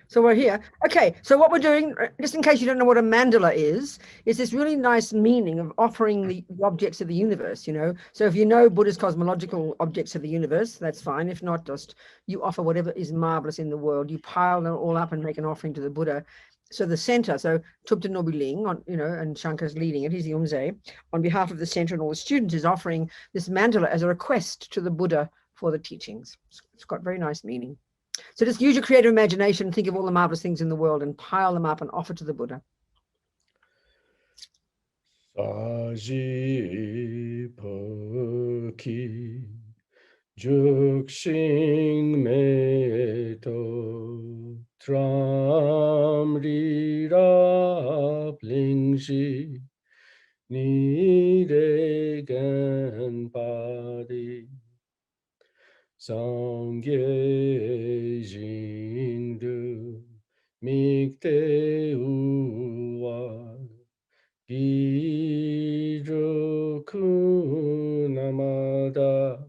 So we're here. Okay, so what we're doing, just in case you don't know what a mandala is this really nice meaning of offering the objects of the universe, you know. So if you know Buddhist cosmological objects of the universe, that's fine. If not, just you offer whatever is marvelous in the world. You pile them all up and make an offering to the Buddha. So the center, so Thupten Nobiling, on, you know, and Shankar's leading it, he's the Umze, on behalf of the center and all the students, is offering this mandala as a request to the Buddha for the teachings. It's got very nice meaning. So just use your creative imagination, think of all the marvelous things in the world and pile them up and offer to the Buddha. Sajipoki Juksing Meto Tramri Lingshi Niregan Padi Sangye Jingdu Mikte Uwa Gijoku Namada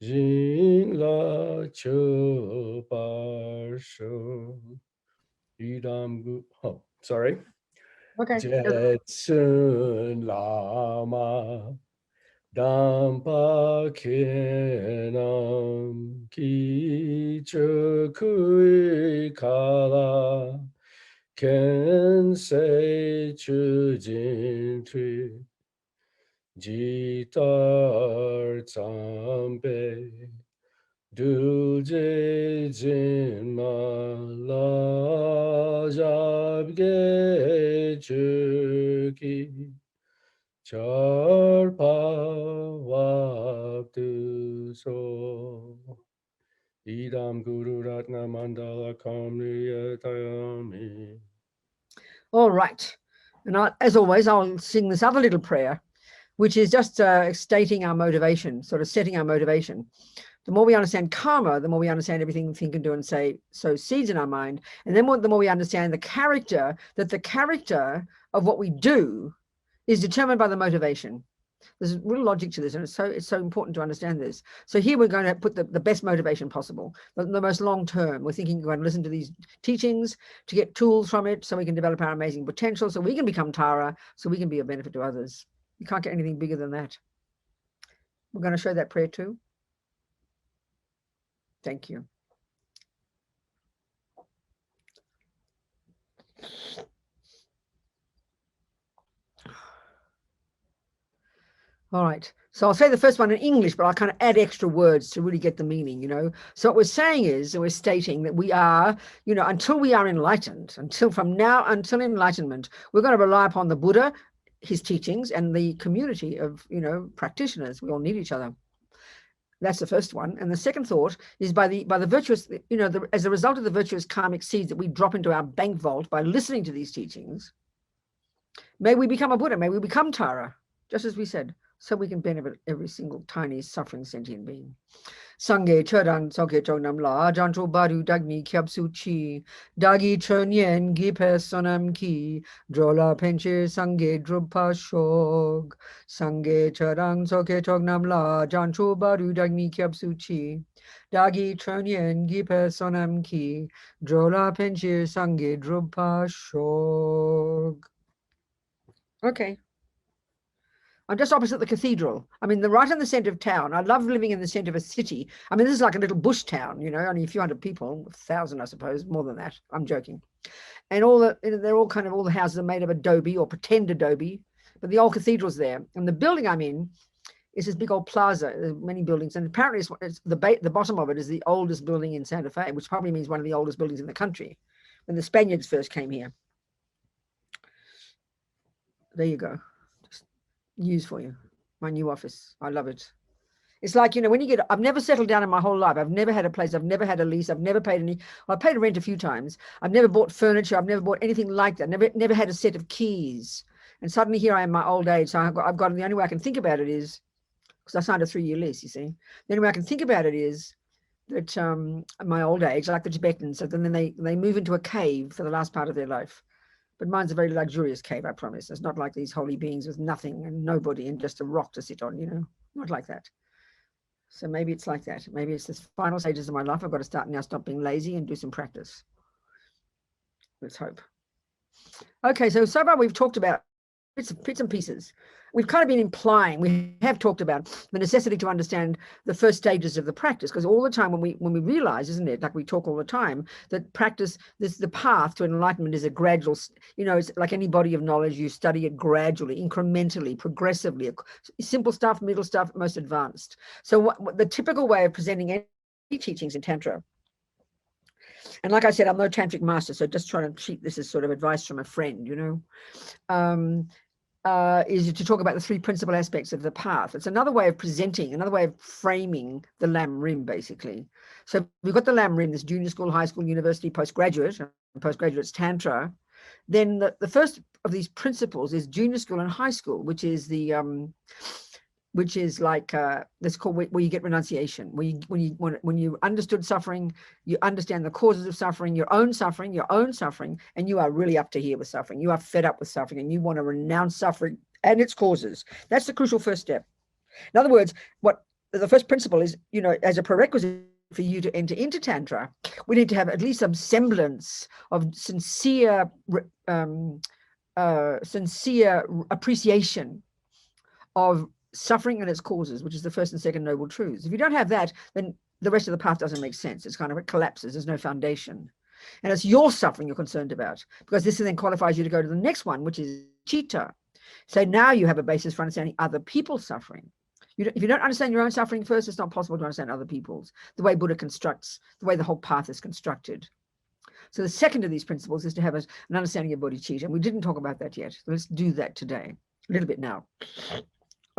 Jinla Choparsho Idamgu. Oh, sorry. Okay. Jetsun Lama Dampa Kenam Kichukui Kala Kensei Chujin Tri Jitar Tsampe Duje Jinma La Jabge Chuki Charpa Wabdu So Idam Guru Ratna Mandala Kamriya Tayami. All right. And as always, I'll sing this other little prayer, which is just stating our motivation, sort of setting our motivation. The more we understand karma, the more we understand everything we think and do and say, sow seeds in our mind. And then the more we understand the character of what we do is determined by the motivation. There's real logic to this, and it's so important to understand this. So here we're going to put the best motivation possible, the most long term. We're thinking we're going to listen to these teachings to get tools from it so we can develop our amazing potential, so we can become Tara, so we can be a benefit to others. You can't get anything bigger than that. We're going to show that prayer too. Thank you. All right. So I'll say the first one in English, but I'll kind of add extra words to really get the meaning, you know. So what we're saying is, we're stating that we are, you know, until we are enlightened, until enlightenment, we're going to rely upon the Buddha, his teachings, and the community of, you know, practitioners. We all need each other. That's the first one. And the second thought is by the virtuous, you know, as a result of the virtuous karmic seeds that we drop into our bank vault by listening to these teachings, may we become a Buddha, may we become Tara, just as we said, so we can benefit every single tiny suffering sentient being. Sangye Chodang Soke Chognam La Jancho Badu Dagni Kyapsu Chi Dagi Chonyen Gipe Sonam Ki Drola Penche Sangye Drupa Shog Sangye Chodang Soke Chognam La Jancho Badu Dagni Kyapsu Chi Dagi Chonyen Gipe Sonam Ki Drola Penche Sangye Drupa Shog. Okay. I'm just opposite the cathedral. I mean, right in the center of town. I love living in the center of a city. I mean, this is like a little bush town, you know, only a few hundred people, 1,000, I suppose, more than that. I'm joking. And they're all kind of, all the houses are made of adobe or pretend adobe, but the old cathedral's there. And the building I'm in is this big old plaza. There's many buildings, and apparently it's the bottom of it is the oldest building in Santa Fe, which probably means one of the oldest buildings in the country when the Spaniards first came here. There you go. Use for you, my new office. I love it. It's like, you know, when you get, I've never settled down in my whole life. I've never had a place. I've never had a lease. I've never paid any, well, I paid rent a few times. I've never bought furniture. I've never bought anything like that. Never had a set of keys. And suddenly here I am, my old age. So I've got the only way I can think about it is, because I signed a 3-year lease, you see. The only way I can think about it is that my old age, like the Tibetans, so then they move into a cave for the last part of their life. But mine's a very luxurious cave, I promise. It's not like these holy beings with nothing and nobody and just a rock to sit on, you know, not like that. So maybe it's like that. Maybe it's this final stages of my life. I've got to start now, stop being lazy and do some practice. Let's hope. Okay, so far we've talked about bits and pieces. We've kind of been implying, we have talked about the necessity to understand the first stages of the practice, because all the time when we realize, isn't it, like we talk all the time, that practice, the path to enlightenment is a gradual, it's like any body of knowledge, you study it gradually, incrementally, progressively, simple stuff, middle stuff, most advanced. So what the typical way of presenting any teachings in Tantra, and like I said, I'm no tantric master, so just trying to treat this as sort of advice from a friend, is to talk about the three principal aspects of the path. It's another way of presenting, another way of framing the Lam Rim, basically. So we've got the Lam Rim, this junior school, high school, university, postgraduate, and postgraduate's Tantra. Then the first of these principles is junior school and high school, which is the like that's called where you get renunciation, when you understood suffering, you understand the causes of suffering, your own suffering, and you are really up to here with suffering. You are fed up with suffering, and you want to renounce suffering and its causes. That's the crucial first step. In other words, what the first principle is, as a prerequisite for you to enter into Tantra, we need to have at least some semblance of sincere appreciation of suffering and its causes, which is the first and second noble truths. If you don't have that, then the rest of the path doesn't make sense. It collapses. There's no foundation. And it's your suffering you're concerned about, because this then qualifies you to go to the next one, which is citta. So now you have a basis for understanding other people's suffering. If you don't understand your own suffering first, it's not possible to understand other people's, the way Buddha constructs, the way the whole path is constructed. So the second of these principles is to have an understanding of bodhicitta. And we didn't talk about that yet. So let's do that today, a little bit now.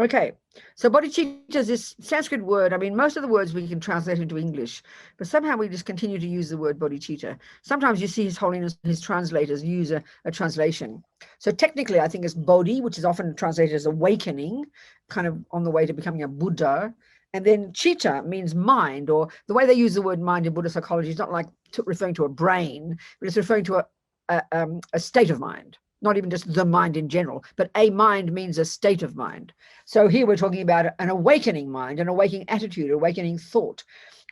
Okay, so bodhicitta is this Sanskrit word. I mean, most of the words we can translate into English, but somehow we just continue to use the word bodhicitta. Sometimes you see His Holiness, his translators use a translation. So technically, I think it's bodhi, which is often translated as awakening, kind of on the way to becoming a Buddha. And then citta means mind, or the way they use the word mind in Buddhist psychology is not like referring to a brain, but it's referring to a state of mind. Not even just the mind in general, but a mind means a state of mind. So here we're talking about an awakening mind, an awakening attitude, awakening thought,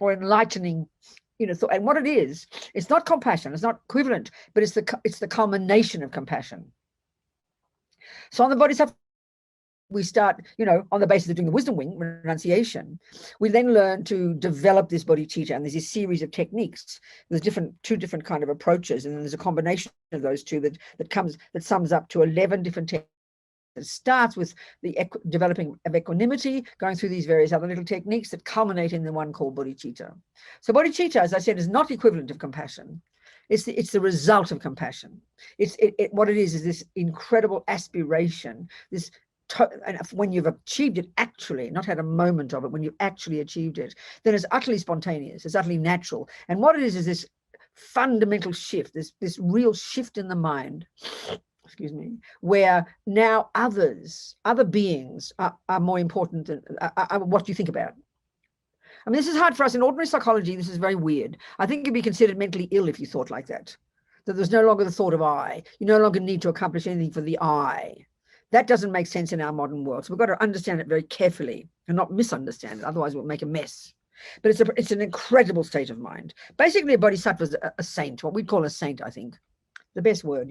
or enlightening, thought. And what it is, it's not compassion, it's not equivalent, but it's the culmination of compassion. So on the Bodhisattva, we start, on the basis of doing the wisdom wing, renunciation, we then learn to develop this bodhicitta, and there's this series of techniques. There's two different kind of approaches, and then there's a combination of those two that sums up to 11 different techniques. It starts with the developing of equanimity, going through these various other little techniques that culminate in the one called bodhicitta. So bodhicitta, as I said, is not equivalent of compassion. It's the result of compassion. What it is this incredible aspiration, and when you've achieved it, actually not had a moment of it, when you've actually achieved it, then it's utterly spontaneous, it's utterly natural. And what it is this fundamental shift, this real shift in the mind, excuse me, where now other beings are more important than what you think about. I mean, this is hard for us in ordinary psychology. This is very weird. I think you'd be considered mentally ill if you thought like that there's no longer the thought of I. You no longer need to accomplish anything for the I. That doesn't make sense in our modern world. So we've got to understand it very carefully and not misunderstand it. Otherwise, we'll make a mess. But it's an incredible state of mind. Basically, a bodhisattva is a saint, what we'd call a saint, I think. The best word,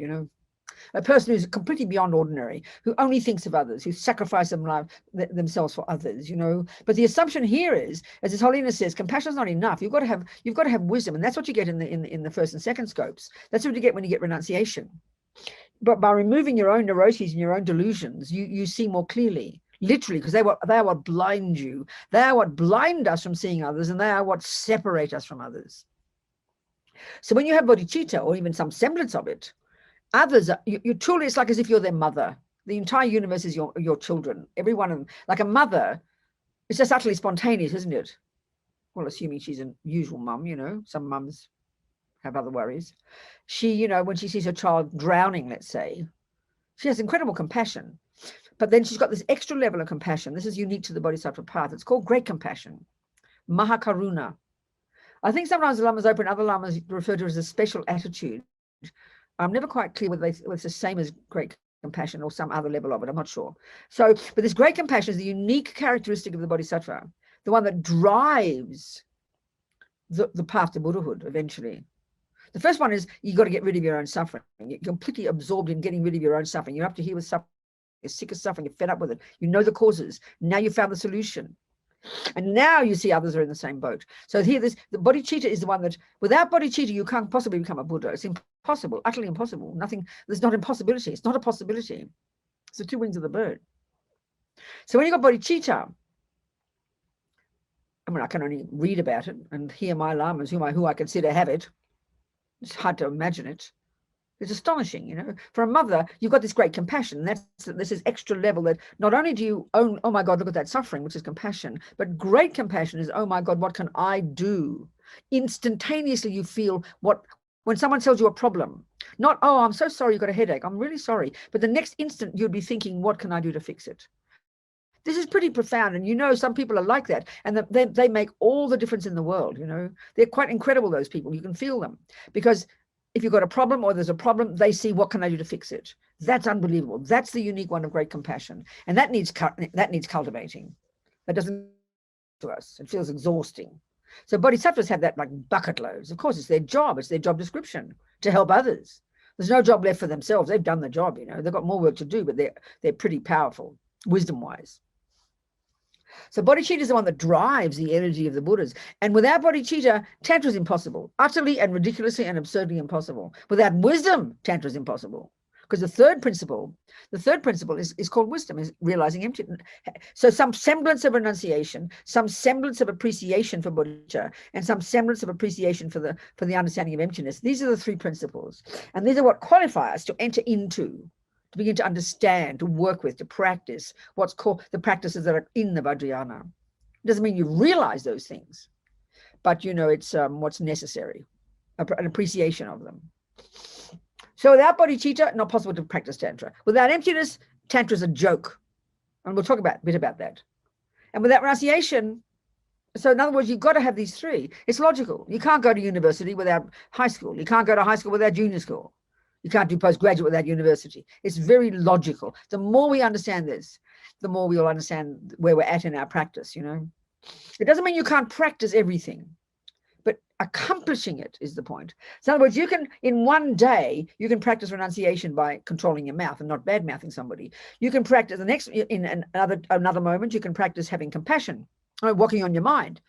A person who's completely beyond ordinary, who only thinks of others, who sacrifice themselves for others, But the assumption here is, as His Holiness says, compassion is not enough. You've got to have wisdom, and that's what you get in the first and second scopes. That's what you get when you get renunciation. But by removing your own neuroses and your own delusions, you see more clearly, literally, because they are what blind you. They are what blind us from seeing others, and they are what separate us from others. So when you have bodhicitta, or even some semblance of it, others, you truly, it's like as if you're their mother. The entire universe is your children. Every one of them, like a mother, it's just utterly spontaneous, isn't it? Well, assuming she's a usual mum, some mums have other worries. She, when she sees her child drowning, let's say, she has incredible compassion. But then she's got this extra level of compassion. This is unique to the Bodhisattva path. It's called great compassion, Mahakaruna. I think sometimes the lamas open, other lamas refer to it as a special attitude. I'm never quite clear whether it's the same as great compassion or some other level of it. I'm not sure. So, but this great compassion is the unique characteristic of the Bodhisattva, the one that drives the path to Buddhahood eventually. The first one is you got to get rid of your own suffering. You're completely absorbed in getting rid of your own suffering. You're up to here with suffering. You're sick of suffering. You're fed up with it. You know the causes. Now you found the solution. And now you see others are in the same boat. So here, the bodhicitta is the one that, without bodhicitta, you can't possibly become a Buddha. It's impossible, utterly impossible. Nothing, there's not impossibility. It's not a possibility. It's the two wings of the bird. So when you got bodhicitta, I mean, I can only read about it and hear my lamas, who I consider have it. It's hard to imagine it. It's astonishing, you know. For a mother, you've got this great compassion. This is extra level that not only do you own, oh my God, look at that suffering, which is compassion, but great compassion is, oh my God, what can I do? Instantaneously, you feel when someone tells you a problem, not, oh, I'm so sorry you got a headache. I'm really sorry. But the next instant, you'd be thinking, what can I do to fix it? This is pretty profound. And, you know, some people are like that. And they make all the difference in the world, you know. They're quite incredible, those people. You can feel them. Because if you've got a problem or there's a problem, they see what can I do to fix it. That's unbelievable. That's the unique one of great compassion. And that needs cultivating. That doesn't to us. It feels exhausting. So bodhisattvas have that like bucket loads. Of course, it's their job. It's their job description to help others. There's no job left for themselves. They've done the job, you know. They've got more work to do, but they're pretty powerful, wisdom-wise. So bodhicitta is the one that drives the energy of the Buddhas. And without bodhicitta, Tantra is impossible. Utterly and ridiculously and absurdly impossible. Without wisdom, Tantra is impossible. Because the third principle is called wisdom, is realizing emptiness. So some semblance of renunciation, some semblance of appreciation for bodhicitta, and some semblance of appreciation for the understanding of emptiness. These are the three principles. And these are what qualify us to enter into, to begin to understand, to work with, to practice what's called the practices that are in the Vajrayana. It doesn't mean you realize those things, but you know it's what's necessary, an appreciation of them. So without bodhicitta, not possible to practice Tantra. Without emptiness, Tantra is a joke. And we'll talk a bit about that. And without renunciation, so in other words, you've got to have these three. It's logical. You can't go to university without high school. You can't go to high school without junior school. You can't do postgraduate without university. It's very logical. The more we understand this, the more we'll understand where we're at in our practice, you know. It doesn't mean you can't practice everything, but accomplishing it is the point. So in other words, you can, in one day, you can practice renunciation by controlling your mouth and not bad-mouthing somebody. You can practice in another moment, you can practice having compassion, walking on your mind,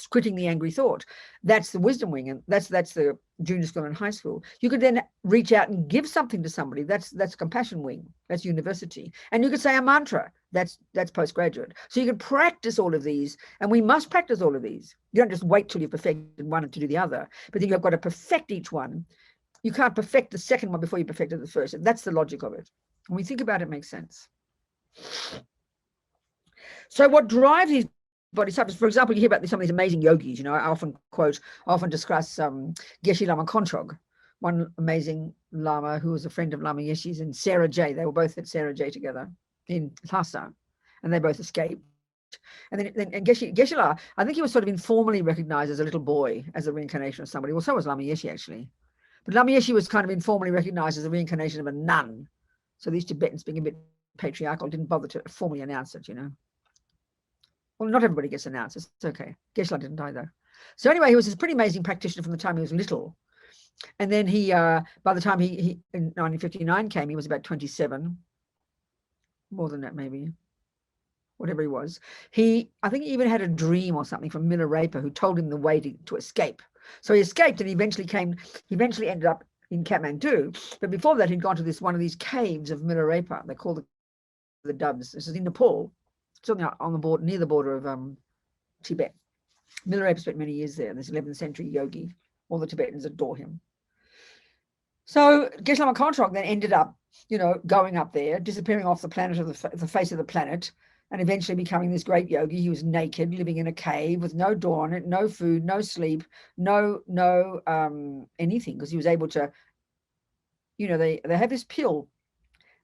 quitting the angry thought. That's the wisdom wing, and that's the junior school and high school. You could then reach out and give something to somebody. That's compassion wing. That's university. And you could say a mantra. That's postgraduate. So you can practice all of these, and we must practice all of these. You don't just wait till you've perfected one to do the other, but then you've got to perfect each one. You can't perfect the second one before you perfected the first. That's the logic of it. When we think about it, it makes sense. So what drives these bodhisattvas, for example, you hear about some of these amazing yogis, you know, I often discuss Geshe Lama Kontrog, one amazing Lama who was a friend of Lama Yeshe's, and Sarah J. They were both at Sarah J together in Lhasa, and they both escaped. And then Geshe Lama, I think he was sort of informally recognized as a little boy, as a reincarnation of somebody. Well, so was Lama Yeshe, actually. But Lama Yeshe was kind of informally recognized as a reincarnation of a nun. So these Tibetans, being a bit patriarchal, didn't bother to formally announce it, you know. Well, not everybody gets announced. It's okay. Geshe Lama didn't either. So anyway, he was this pretty amazing practitioner from the time he was little. And then he, by the time he in 1959 came, he was about 27. More than that, maybe. Whatever he was. I think he even had a dream or something from Milarepa, who told him the way to escape. So he escaped, and he eventually ended up in Kathmandu. But before that, he'd gone to one of these caves of Milarepa. They're called the Doves. This is in Nepal. It's on the border, near the border of Tibet. Milarepa spent many years there, this 11th century yogi. All the Tibetans adore him. So Geshe Lama Kontrog then ended up, you know, going up there, disappearing off the planet of the face of the planet, and eventually becoming this great yogi. He was naked, living in a cave with no door on it, no food, no sleep, no anything, because he was able to, you know, they have this pill.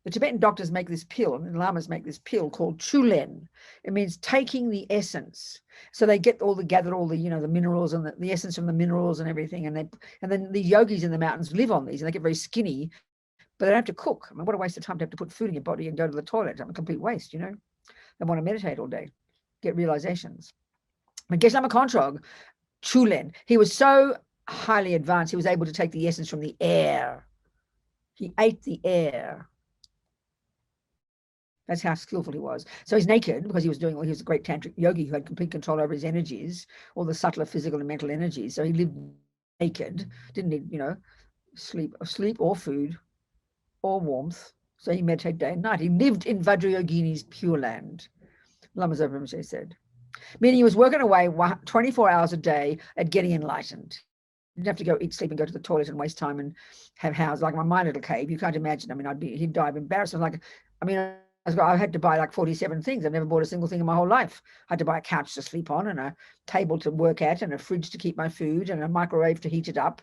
The Tibetan doctors make this pill, and lamas make this pill called chulen. It means taking the essence. So they gather all the you know, the minerals and the essence from the minerals and everything, and then the yogis in the mountains live on these, and they get very skinny, but they don't have to cook. I mean, what a waste of time to have to put food in your body and go to the toilet. I'm a complete waste, you know. They want to meditate all day, get realizations. But Geshe Lama Kontrog, chulen, he was so highly advanced. He was able to take the essence from the air. He ate the air. That's how skillful he was. So he's naked because he was he was a great tantric yogi who had complete control over his energies, all the subtler physical and mental energies. So he lived naked, didn't need, sleep or food or warmth. So he meditated day and night. He lived in Vajrayogini's pure land, Lama Zopa Rinpoche said. Meaning he was working away 24 hours a day at getting enlightened. You didn't have to go eat, sleep, and go to the toilet and waste time and have houses like my little cave. You can't imagine. I mean, he'd die of embarrassment. I had to buy like 47 things. I've never bought a single thing in my whole life. I had to buy a couch to sleep on and a table to work at and a fridge to keep my food and a microwave to heat it up.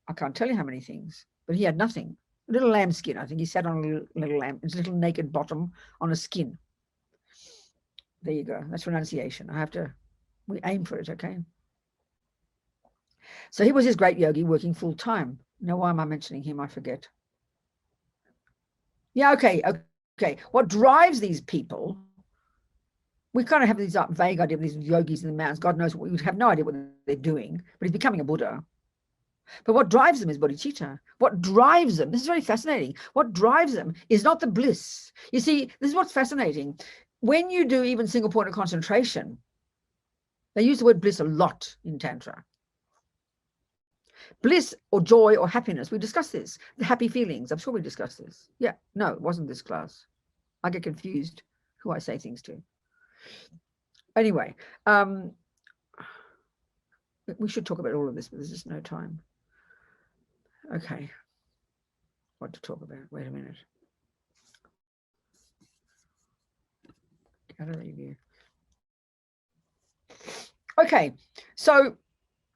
I can't tell you how many things, but he had nothing. A little lamb skin. I think he sat on a little lamb, his little naked bottom on a skin. There you go. That's renunciation. We aim for it, okay? So he was this great yogi working full time. Now, why am I mentioning him? I forget. Yeah, okay. What drives these people? We kind of have these vague idea of these yogis in the mountains. God knows, we would have no idea what they're doing, but he's becoming a Buddha. But what drives them is bodhicitta. What drives them, this is very fascinating. What drives them is not the bliss. You see, this is what's fascinating. When you do even single point of concentration, they use the word bliss a lot in Tantra. Bliss or joy or happiness, we discussed this. The happy feelings, I'm sure we discussed this. Yeah, no, it wasn't this class. I get confused who I say things to. Anyway, we should talk about all of this, but there's just no time. Okay, what to talk about? Wait a minute. Gallery view. Okay, so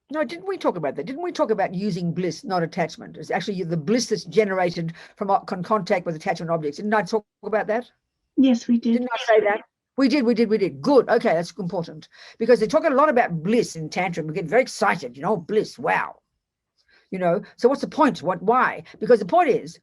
no, didn't we talk about that? Didn't we talk about using bliss, not attachment? It's actually the bliss that's generated from contact with attachment objects. Didn't I talk about that? Yes, we did. Didn't I say that? We did. Good. Okay, that's important. Because they talk a lot about bliss in Tantra. We get very excited, bliss, wow. So what's the point? Why? Because the point is,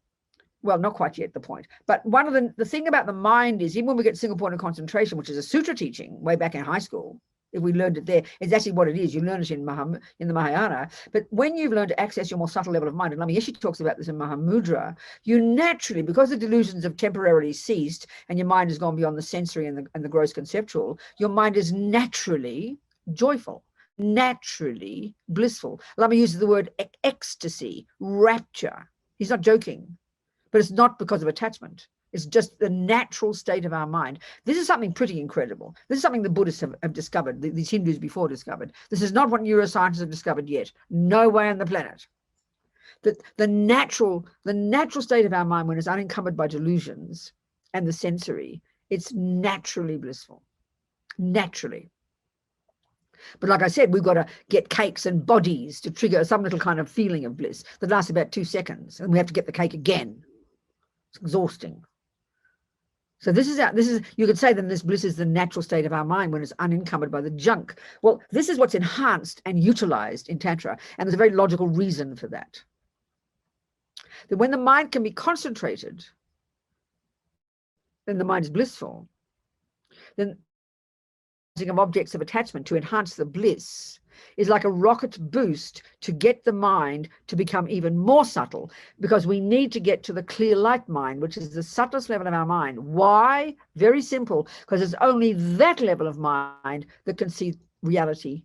well, not quite yet the point, but one of the thing about the mind is, even when we get single point of concentration, which is a sutra teaching way back in high school, if we learned it there, it's actually what it is. You learn it in the Mahayana. But when you've learned to access your more subtle level of mind, and Lama Yeshe talks about this in Mahamudra, you naturally, because the delusions have temporarily ceased and your mind has gone beyond the sensory and the gross conceptual, your mind is naturally joyful, naturally blissful. Lama uses the word ecstasy, rapture. He's not joking, but it's not because of attachment. It's just the natural state of our mind. This is something pretty incredible. This is something the Buddhists have discovered, these Hindus before discovered. This is not what neuroscientists have discovered yet. No way on the planet. That the natural state of our mind, when it's unencumbered by delusions and the sensory, it's naturally blissful. Naturally. But like I said, we've got to get cakes and bodies to trigger some little kind of feeling of bliss that lasts about 2 seconds. And we have to get the cake again. It's exhausting. So this is, you could say then this bliss is the natural state of our mind when it's unencumbered by the junk. Well, this is what's enhanced and utilized in Tantra. And there's a very logical reason for that. That when the mind can be concentrated, then the mind is blissful. Then of objects of attachment to enhance the bliss is like a rocket boost to get the mind to become even more subtle, because we need to get to the clear light mind, which is the subtlest level of our mind. Why? Very simple, because it's only that level of mind that can see reality,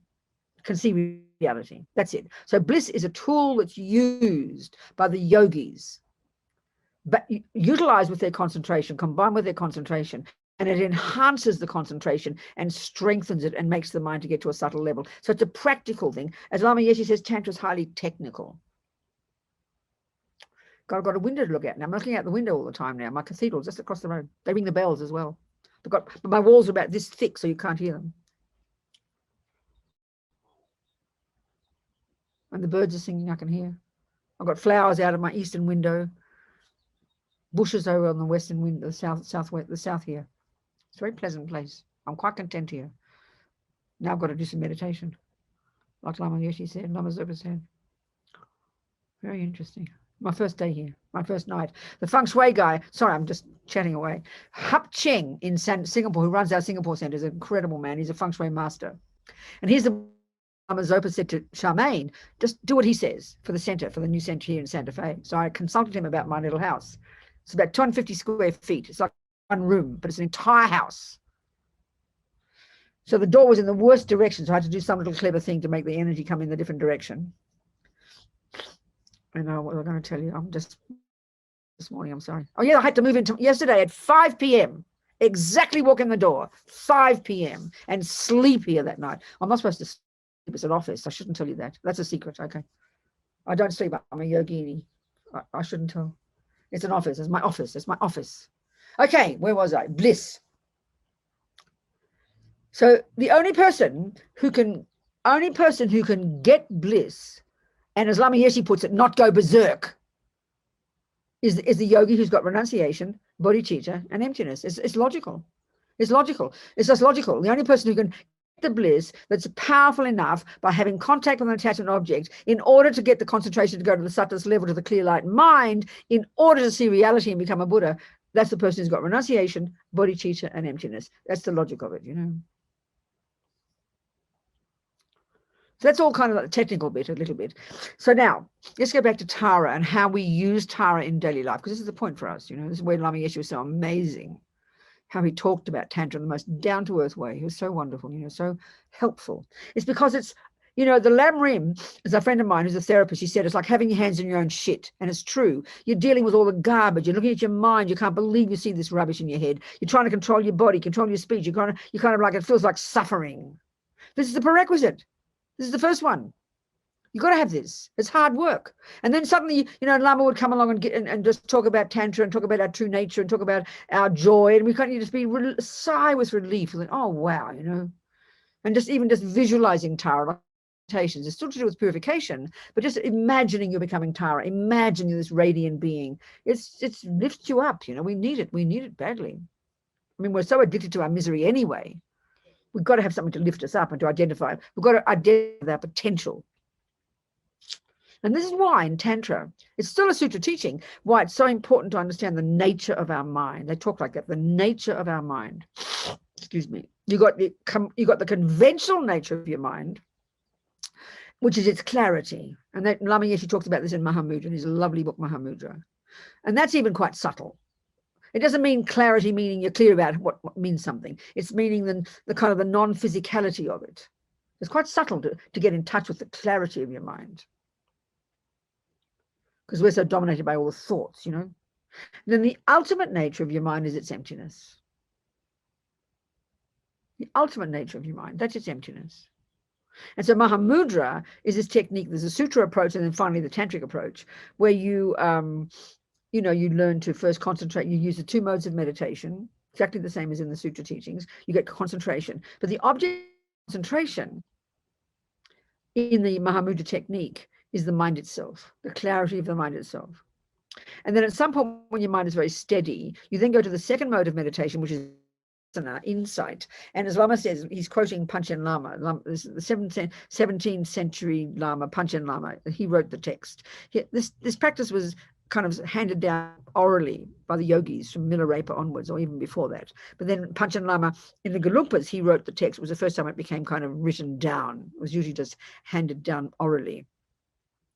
That's it. So bliss is a tool that's used by the yogis, but utilized with their concentration, combined with their concentration, and it enhances the concentration and strengthens it and makes the mind to get to a subtle level. So it's a practical thing. As Lama Yeshe says, Tantra is highly technical. I've got a window to look at now. I'm looking out the window all the time now. My cathedral's just across the road. They ring the bells as well. But my walls are about this thick, so you can't hear them. And the birds are singing, I can hear. I've got flowers out of my eastern window, bushes over on the western window, the south here. It's a very pleasant place. I'm quite content here. Now I've got to do some meditation, like Lama Yeshe said, Lama Zopa said. Very interesting. My first day here, my first night. The feng shui guy, sorry, I'm just chatting away. Hup Cheng in Singapore, who runs our Singapore center, is an incredible man. He's a feng shui master. And here's the Lama Zopa said to Charmaine, just do what he says for the center, for the new center here in Santa Fe. So I consulted him about my little house. It's about 250 square feet. It's like one room, but it's an entire house. So the door was in the worst direction. So I had to do some little clever thing to make the energy come in the different direction. I know what I'm going to tell you. I'm just, this morning, I'm sorry. Oh yeah, I had to move into yesterday at 5 p.m. Exactly walk in the door, 5 p.m. and sleep here that night. I'm not supposed to sleep. It's an office. I shouldn't tell you that. That's a secret. Okay. I don't sleep. I'm a yogini. I shouldn't tell. It's an office. It's my office. It's my office. Okay. Where was I? Bliss. So the only person who can get bliss, and as Lama Yeshe puts it, not go berserk, is the yogi who's got renunciation, bodhicitta, and emptiness. It's logical. It's logical. It's just logical. The only person who can get the bliss that's powerful enough by having contact with an attachment object in order to get the concentration to go to the subtlest level, to the clear light mind, in order to see reality and become a Buddha, that's the person who's got renunciation, bodhicitta, and emptiness. That's the logic of it, you know. So that's all kind of like the technical bit, a little bit. So now let's go back to Tara and how we use Tara in daily life, because this is the point for us, you know. This is where Lama Yeshe was so amazing, how he talked about Tantra in the most down-to-earth way. He was so wonderful, you know, so helpful. It's because it's, you know, the Lam Rim is a friend of mine who's a therapist. He said it's like having your hands in your own shit. And it's true. You're dealing with all the garbage. You're looking at your mind. You can't believe you see this rubbish in your head. You're trying to control your body, control your speech. You kind of like, it feels like suffering. This is the prerequisite. This is the first one. You've got to have this. It's hard work. And then suddenly, you know, Lama would come along and just talk about Tantra and talk about our true nature and talk about our joy. And we can't just sigh with relief. Like, oh, wow, you know. And just visualizing Tara meditations. It's still to do with purification, but just imagining you're becoming Tara. Imagine you're this radiant being. It lifts you up, you know. We need it. We need it badly. I mean, we're so addicted to our misery anyway. We've got to have something to lift us up and to identify. We've got to identify our potential. And this is why in Tantra, it's still a sutra teaching, why it's so important to understand the nature of our mind. They talk like that, the nature of our mind. Excuse me. You got the conventional nature of your mind, which is its clarity. And that Lama Yeshe talks about this in Mahamudra, in his lovely book, Mahamudra. And that's even quite subtle. It doesn't mean clarity, meaning you're clear about what means something. It's meaning the kind of the non-physicality of it. It's quite subtle to get in touch with the clarity of your mind, because we're so dominated by all the thoughts, you know. And then the ultimate nature of your mind is its emptiness. The ultimate nature of your mind, that's its emptiness. And so Mahamudra is this technique. There's a sutra approach and then finally the tantric approach, where you you learn to first concentrate. You use the two modes of meditation, exactly the same as in the sutra teachings. You get concentration. But the object of concentration in the Mahamudra technique is the mind itself, the clarity of the mind itself. And then at some point when your mind is very steady, you then go to the second mode of meditation, which is insight. And as Lama says, he's quoting Panchen Lama, this is the 17th century Lama, Panchen Lama. He wrote the text. This practice was kind of handed down orally by the yogis from Milarepa onwards, or even before that. But then Panchen Lama, in the Gelugpas, he wrote the text. It was the first time it became kind of written down. It was usually just handed down orally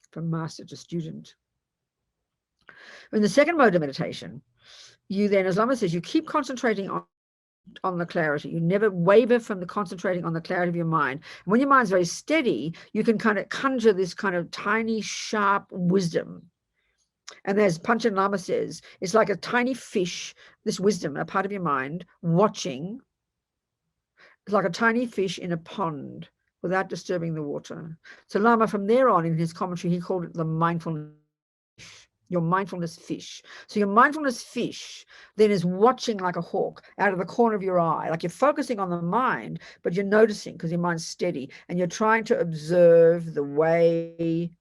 from master to student. In the second mode of meditation, you then, as Lama says, you keep concentrating on the clarity. You never waver from the concentrating on the clarity of your mind. And when your mind's very steady, you can kind of conjure this kind of tiny, sharp wisdom. And as Panchen Lama says, it's like a tiny fish, this wisdom, a part of your mind, watching. It's like a tiny fish in a pond without disturbing the water. So Lama, from there on in his commentary, he called it the mindfulness fish, your mindfulness fish. So your mindfulness fish then is watching like a hawk out of the corner of your eye, like you're focusing on the mind, but you're noticing because your mind's steady and you're trying to observe the way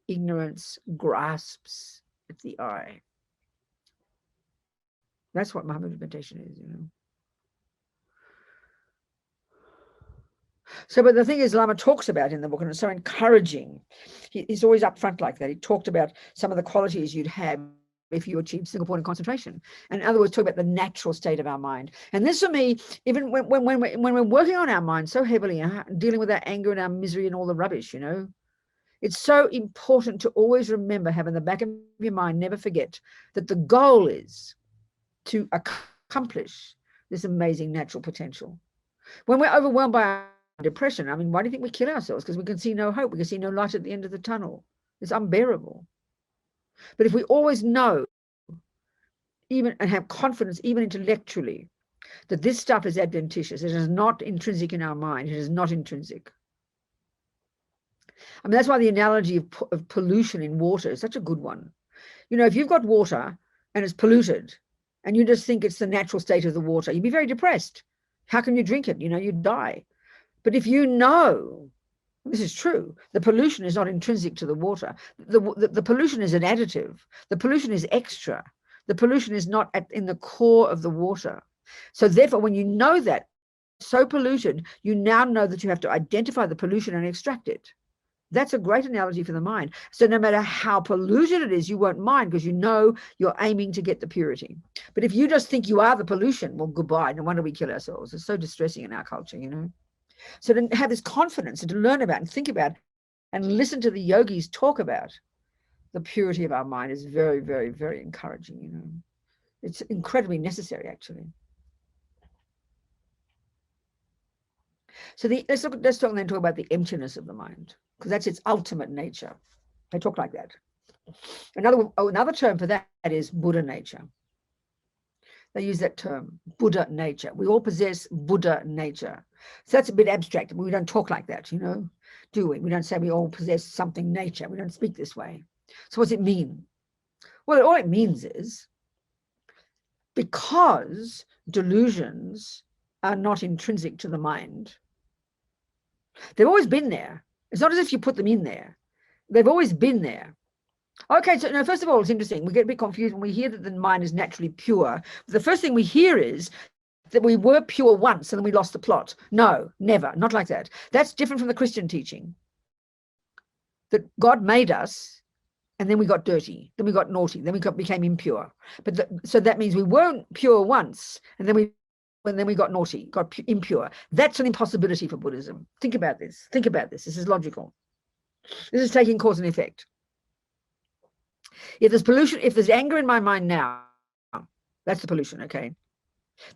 ignorance grasps at the eye. That's what Mahamudra meditation is, you know. So, but the thing is, Lama talks about in the book, and it's so encouraging. He's always up front like that. He talked about some of the qualities you'd have if you achieve single point of concentration. And in other words, talk about the natural state of our mind. And this for me, even when we're working on our mind so heavily, dealing with our anger and our misery and all the rubbish, you know, it's so important to always remember, have in the back of your mind, never forget that the goal is to accomplish this amazing natural potential. When we're overwhelmed by our depression, I mean, why do you think we kill ourselves? Because we can see no hope. We can see no light at the end of the tunnel. It's unbearable. But if we always know, even and have confidence, even intellectually, that this stuff is adventitious, it is not intrinsic in our mind, it is not intrinsic. I mean, that's why the analogy of pollution in water is such a good one. You know, if you've got water and it's polluted and you just think it's the natural state of the water, you'd be very depressed. How can you drink it? You know, you'd die. But if you know, this is true, the pollution is not intrinsic to the water. The pollution is an additive. The pollution is extra. The pollution is not in the core of the water. So therefore, when you know that, so polluted, you now know that you have to identify the pollution and extract it. That's a great analogy for the mind. So no matter how polluted it is, you won't mind because you know you're aiming to get the purity. But if you just think you are the pollution, well, goodbye. No wonder we kill ourselves. It's so distressing in our culture, you know. So to have this confidence and to learn about and think about and listen to the yogis talk about the purity of our mind is very, very, very encouraging, you know. It's incredibly necessary, actually. So let's talk about the emptiness of the mind, because that's its ultimate nature. They talk like that. Another term for that is Buddha nature. They use that term, Buddha nature. We all possess Buddha nature. So that's a bit abstract. We don't talk like that, you know, do we? We don't say we all possess something nature. We don't speak this way. So what's it mean? Well, all it means is because delusions are not intrinsic to the mind, they've always been there. It's not as if you put them in there. They've always been there. Okay, so now, first of all, it's interesting. We get a bit confused when we hear that the mind is naturally pure. The first thing we hear is that we were pure once and then we lost the plot. No, never, not like that. That's different from the Christian teaching. That God made us and then we got dirty, then we got naughty, then we became impure. But so that means we weren't pure once and then we got naughty, got impure. That's an impossibility for Buddhism. Think about this. Think about this. This is logical. This is taking cause and effect. If there's pollution, if there's anger in my mind now, that's the pollution, okay?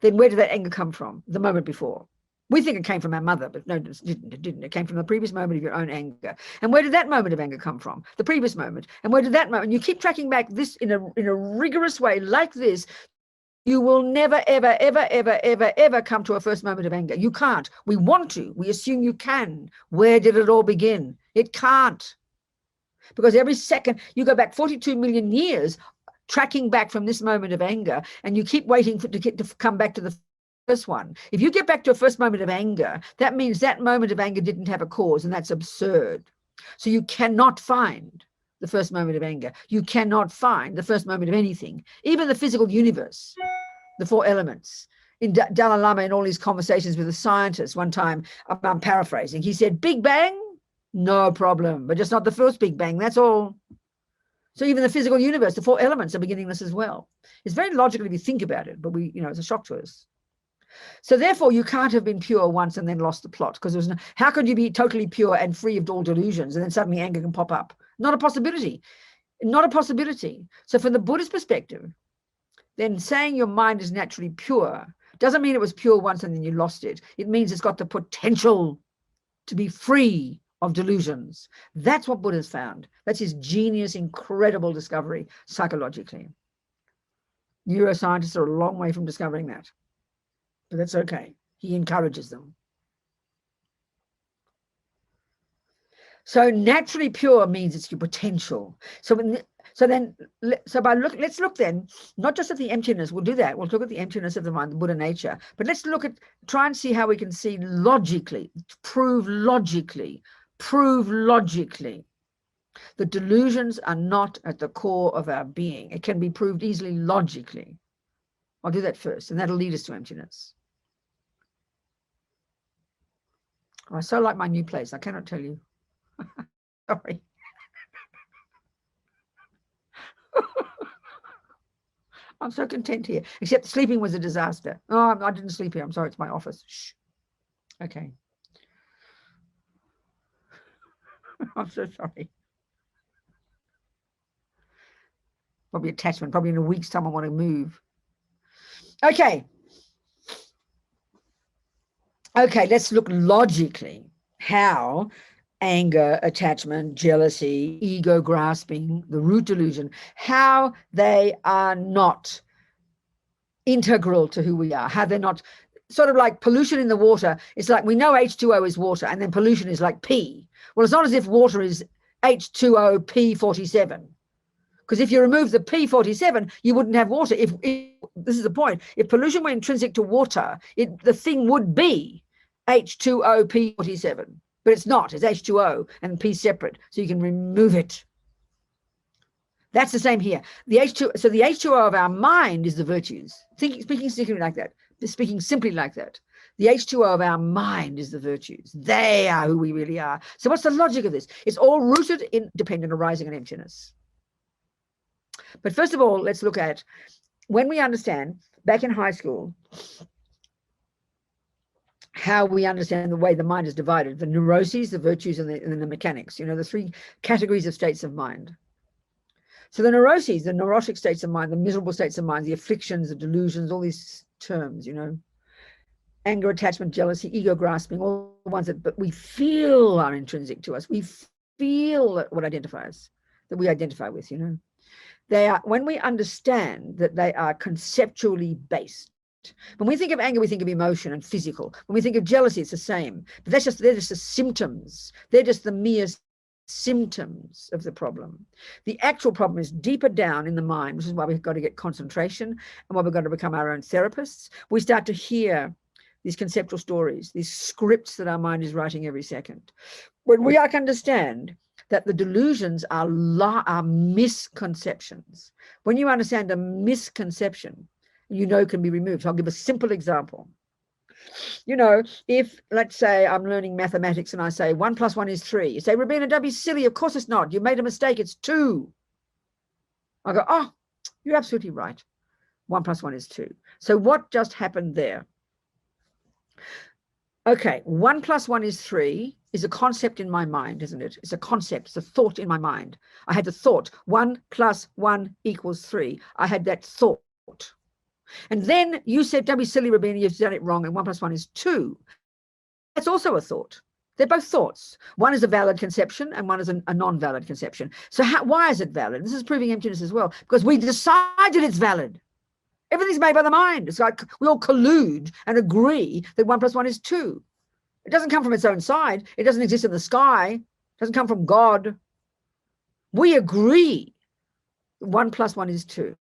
Then where did that anger come from? The moment before. We think it came from our mother, but no, it didn't. It came from the previous moment of your own anger. And where did that moment of anger come from? The previous moment. And where did that moment? You keep tracking back this in a rigorous way like this. You will never, ever, ever, ever, ever, ever come to a first moment of anger. You can't. We want to. We assume you can. Where did it all begin? It can't. Because every second, you go back 42 million years, tracking back from this moment of anger, and you keep waiting to come back to the first one. If you get back to a first moment of anger, that means that moment of anger didn't have a cause, and that's absurd. So you cannot find the first moment of anger. You cannot find the first moment of anything, even the physical universe, the four elements. In Dalai Lama, in all his conversations with a scientist, one time, I'm paraphrasing, he said, Big Bang? No problem, but just not the first Big Bang, that's all. So even the physical universe, the four elements are beginningless as well. It's very logical if you think about it, but it's a shock to us. So therefore, you can't have been pure once and then lost the plot, because there's how could you be totally pure and free of all delusions and then suddenly anger can pop up? Not a possibility. Not a possibility. So from the Buddhist perspective, then saying your mind is naturally pure doesn't mean it was pure once and then you lost it. It means it's got the potential to be free of delusions. That's what Buddha's found. That's his genius, incredible discovery psychologically. Neuroscientists are a long way from discovering that, but that's okay. He encourages them. So naturally pure means it's your potential. Let's look then, not just at the emptiness, we'll do that. We'll look at the emptiness of the mind, the Buddha nature, but let's try and see how we can see logically, prove logically that delusions are not at the core of our being. It can be proved easily logically. I'll do that first, and that'll lead us to emptiness. I so like my new place. I cannot tell you. Sorry. I'm so content here. Except sleeping was a disaster. Oh, I didn't sleep here. I'm sorry. It's my office. Shh. Okay. I'm so sorry. Probably attachment. Probably in a week's time I want to move. Okay. Okay, let's look logically how anger, attachment, jealousy, ego grasping, the root delusion, how they are not integral to who we are, how they're not sort of like pollution in the water. It's like we know H2O is water and then pollution is like P. Well, it's not as if water is H2O P47. Because if you remove the P47, you wouldn't have water. If this is the point, if pollution were intrinsic to water, the thing would be H2O P47. But it's not. It's H2O and P separate. So you can remove it. That's the same here. The H2O of our mind is the virtues. Speaking simply like that. Speaking simply like that. The H2O of our mind is the virtues. They are who we really are. So what's the logic of this? It's all rooted in dependent arising and emptiness. But first of all, let's look at when we understand back in high school how we understand the way the mind is divided, the neuroses, the virtues, and the mechanics, the three categories of states of mind. So the neuroses, the neurotic states of mind, the miserable states of mind, the afflictions, the delusions, all these terms, anger, attachment, jealousy, ego grasping, all the ones that we feel are intrinsic to us. We feel what identifies, that we identify with, They are, when we understand that they are conceptually based. When we think of anger, we think of emotion and physical. When we think of jealousy, it's the same. But they're just the symptoms. They're just the mere symptoms of the problem. The actual problem is deeper down in the mind, which is why we've got to get concentration and why we've got to become our own therapists. We start to hear these conceptual stories, these scripts that our mind is writing every second. When we can understand that the delusions are misconceptions. When you understand a misconception, can be removed. So I'll give a simple example. If, let's say, I'm learning mathematics and I say 1 + 1 is 3. You say, Robina, don't be silly. Of course it's not. You made a mistake. It's 2. I go, oh, you're absolutely right. 1 + 1 is 2. So what just happened there? Okay, 1 + 1 is 3 is a concept in my mind, isn't it? It's a concept, it's a thought in my mind. I had the thought, 1 + 1 = 3. I had that thought. And then you said, don't be silly, Robina, you've done it wrong, and 1 + 1 is 2. That's also a thought. They're both thoughts. One is a valid conception and one is a non-valid conception. So why is it valid? This is proving emptiness as well, because we decided it's valid. Everything's made by the mind. It's like we all collude and agree that 1 + 1 is 2. It doesn't come from its own side. It doesn't exist in the sky. It doesn't come from God. We agree 1 + 1 is 2.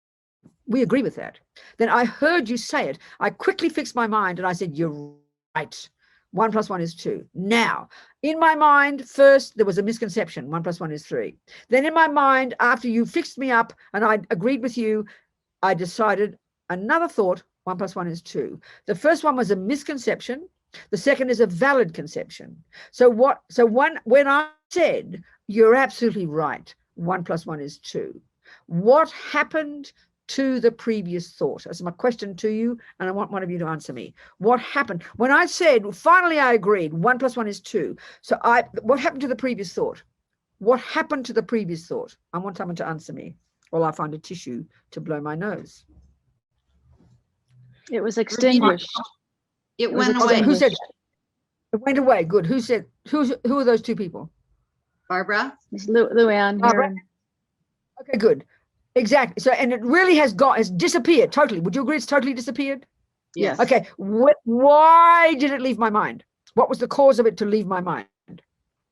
We agree with that. Then I heard you say it. I quickly fixed my mind and I said, you're right. 1 + 1 is 2. Now, in my mind, first, there was a misconception. 1 + 1 is 3. Then in my mind, after you fixed me up and I agreed with you, I decided another thought, 1 + 1 is 2. The first one was a misconception. The second is a valid conception. When I said, you're absolutely right, 1 + 1 is 2, what happened to the previous thought? That's my question to you, and I want one of you to answer me. What happened? When I said, finally I agreed, 1 + 1 is 2. So what happened to the previous thought? What happened to the previous thought? I want someone to answer me, or I'll find a tissue to blow my nose. It was extinguished. It went away. Who said it went away? Good. Who said? Who are those two people? Barbara? It's Luann Barbara? here. Okay, good. Exactly. So, and it really has disappeared totally. Would you agree it's totally disappeared? Yes. Okay. Why did it leave my mind? What was the cause of it to leave my mind?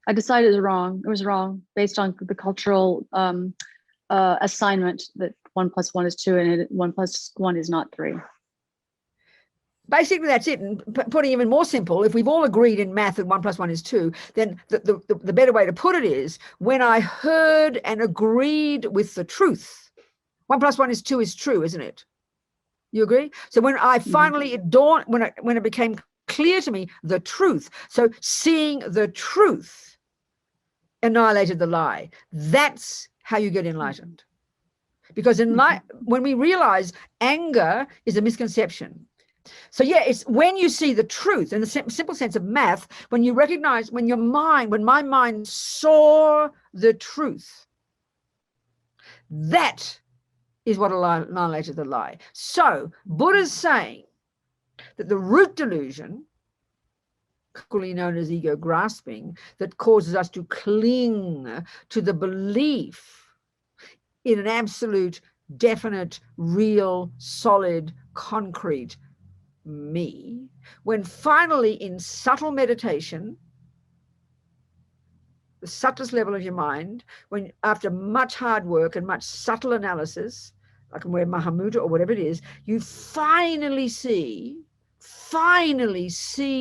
I decided it was wrong. It was wrong based on the cultural assignment that 1 + 1 is 2 and 1 + 1 is not 3. Basically, that's it. And putting it even more simple, if we've all agreed in math that 1 + 1 is 2, then the better way to put it is, when I heard and agreed with the truth, 1 + 1 is 2 is true, isn't it? You agree? So when I finally, it dawned, when it became clear to me, the truth. So seeing the truth annihilated the lie. That's how you get enlightened. Because in life, when we realize anger is a misconception. So yeah, it's when you see the truth in the simple sense of math, when you recognize, when my mind saw the truth, that is what annihilated the lie. So Buddha's saying that the root delusion, commonly known as ego grasping, that causes us to cling to the belief in an absolute, definite, real, solid, concrete me, when finally in subtle meditation, the subtlest level of your mind, when after much hard work and much subtle analysis, like where Mahamudra or whatever it is, you finally see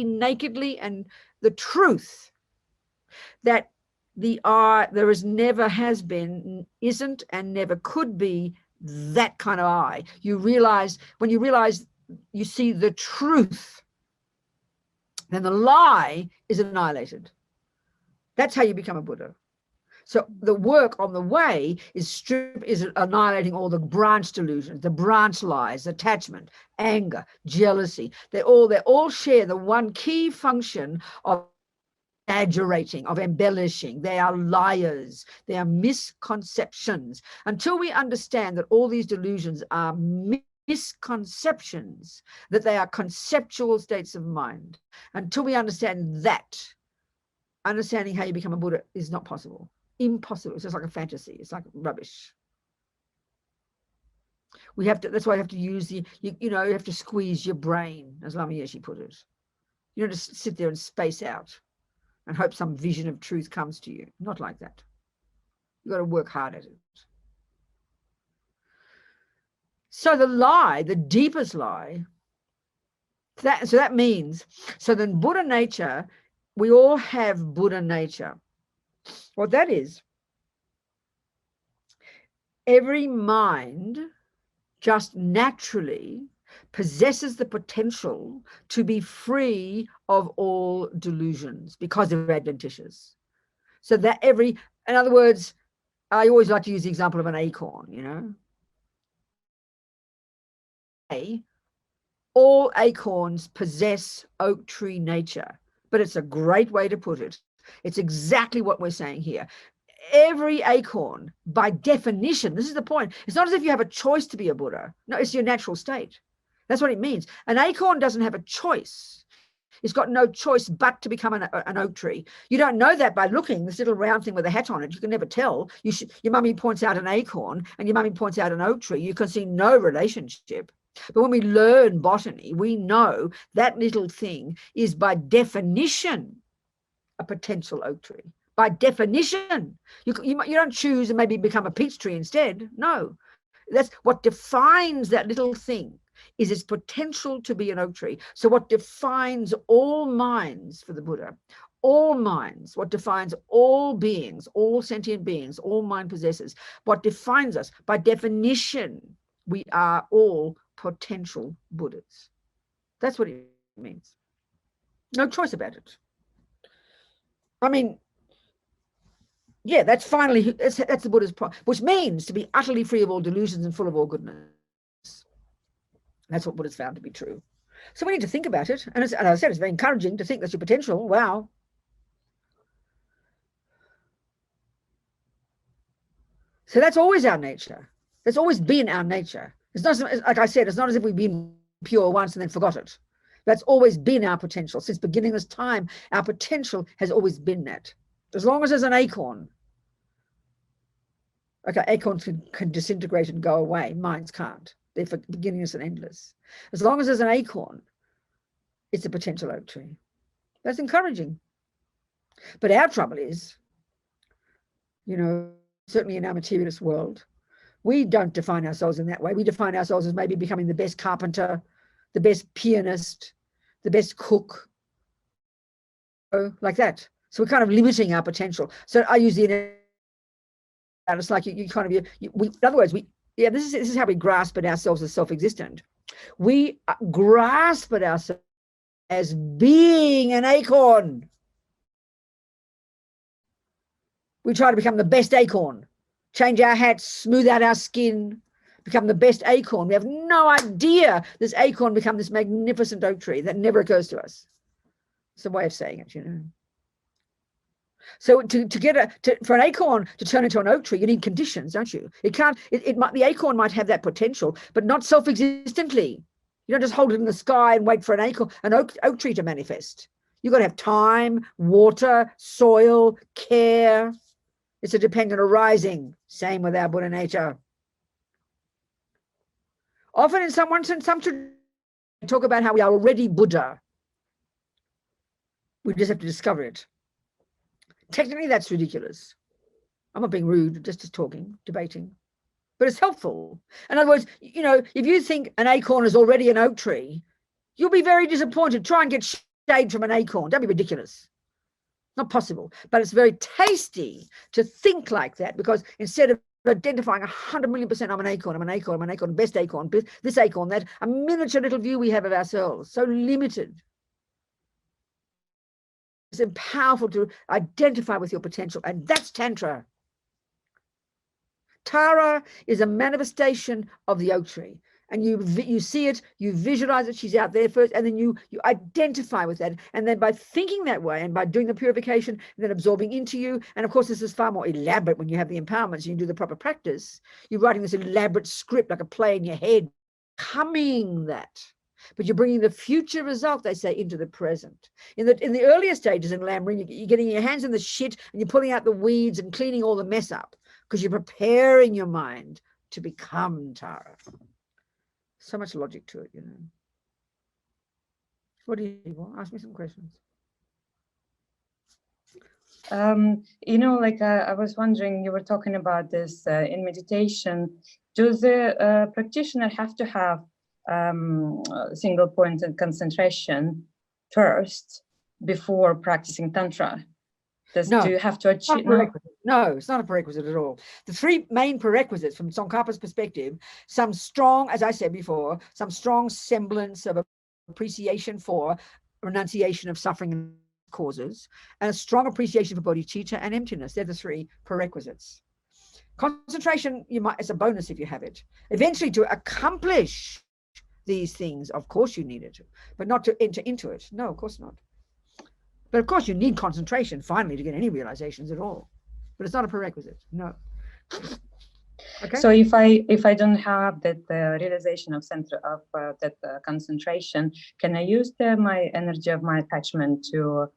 nakedly and the truth that there is never has been, isn't, and never could be that kind of I. When you realize you see the truth, then the lie is annihilated. That's how you become a Buddha. So the work on the way is annihilating all the branch delusions, the branch lies, attachment, anger, jealousy. They all share the one key function of exaggerating, of embellishing. They are liars. They are misconceptions. Until we understand that all these delusions are misconceptions, that they are conceptual states of mind, until we understand that, understanding how you become a Buddha is not possible. Impossible. It's just like a fantasy. It's like rubbish. That's why you have to use you have to squeeze your brain, as Lama Yeshe put it. You don't just sit there and space out and hope some vision of truth comes to you. Not like that. You've got to work hard at it. So the lie, the deepest lie, that means, so then Buddha nature, we all have Buddha nature. What that is, every mind just naturally possesses the potential to be free of all delusions because they're adventitious. So that in other words, I always like to use the example of an acorn, All acorns possess oak tree nature, but it's a great way to put it. It's exactly what we're saying here. Every acorn, by definition, this is the point. It's not as if you have a choice to be a Buddha. No, it's your natural state. That's what it means. An acorn doesn't have a choice. It's got no choice but to become an oak tree. You don't know that by looking, this little round thing with a hat on it. You can never tell. Your mummy points out an acorn and your mummy points out an oak tree. You can see no relationship. But when we learn botany, we know that little thing is by definition a potential oak tree. By definition, you don't choose and maybe become a peach tree instead. No, that's what defines that little thing, is its potential to be an oak tree. So what defines all minds for the Buddha, all minds, what defines all beings, all sentient beings, all mind possessors, what defines us, by definition, we are all potential Buddhas. That's what it means. No choice about it. I mean, yeah, that's the Buddha's point, which means to be utterly free of all delusions and full of all goodness. That's what Buddha's found to be true. So we need to think about it. And as I said, it's very encouraging to think that's your potential. Wow. So that's always our nature. That's always been our nature. It's not, like I said, it's not as if we've been pure once and then forgot it. That's always been our potential. Since beginningless time, our potential has always been that. As long as there's an acorn. Okay, acorns can disintegrate and go away. Minds can't. They're beginningless and endless. As long as there's an acorn, it's a potential oak tree. That's encouraging. But our trouble is, certainly in our materialist world, we don't define ourselves in that way. We define ourselves as maybe becoming the best carpenter, the best pianist, the best cook, like that. So we're kind of limiting our potential. So I use it's like you kind of, in other words, this is how we grasp at ourselves as self-existent. We grasp at ourselves as being an acorn. We try to become the best acorn. change our hats, smooth out our skin, become the best acorn. We have no idea this acorn become this magnificent oak tree. That never occurs to us. It's a way of saying it, you know. So for an acorn to turn into an oak tree, you need conditions, don't you? The acorn might have that potential, but not self-existently. You don't just hold it in the sky and wait for an oak tree to manifest. You've got to have time, water, soil, care. It's a dependent arising. Same with our Buddha nature. Often in some traditions, they talk about how we are already Buddha. We just have to discover it. Technically, that's ridiculous. I'm not being rude, just talking, debating. But it's helpful. In other words, you know, if you think an acorn is already an oak tree, you'll be very disappointed. Try and get shade from an acorn. Don't be ridiculous. Not possible. But it's very tasty to think like that, because instead of identifying 100,000,000% I'm an acorn, best acorn, this acorn, that, a miniature little view we have of ourselves, so limited. It's powerful to identify with your potential, and that's Tantra. Tara is a manifestation of the oak tree, and you see it, you visualize it, she's out there first, and then you identify with that, and then by thinking that way and by doing the purification and then absorbing into you, and of course this is far more elaborate when you have the empowerment, so you can do the proper practice. You're writing this elaborate script like a play in your head, coming that. But you're bringing the future result, they say, into the present. In the earlier stages in Lamrim, you're getting your hands in the shit and you're pulling out the weeds and cleaning all the mess up, because you're preparing your mind to become Tara. So much logic to it, you know. What do you want? Ask me some questions. You know, like I was wondering, you were talking about this in meditation. Do the practitioner have to have single point of concentration first before practicing Tantra? Do you have to achieve? No, it's not a prerequisite at all. The three main prerequisites from Tsongkhapa's perspective, some strong, as I said before, some strong semblance of appreciation for renunciation of suffering and causes, and a strong appreciation for bodhicitta and emptiness. They're the three prerequisites. Concentration, it's a bonus if you have it. Eventually, to accomplish these things, of course you need it, but not to enter into it. No, of course not. But of course you need concentration finally to get any realizations at all. But it's not a prerequisite. No. Okay. So if I don't have that realization of center of that concentration, can I use my energy of my attachment to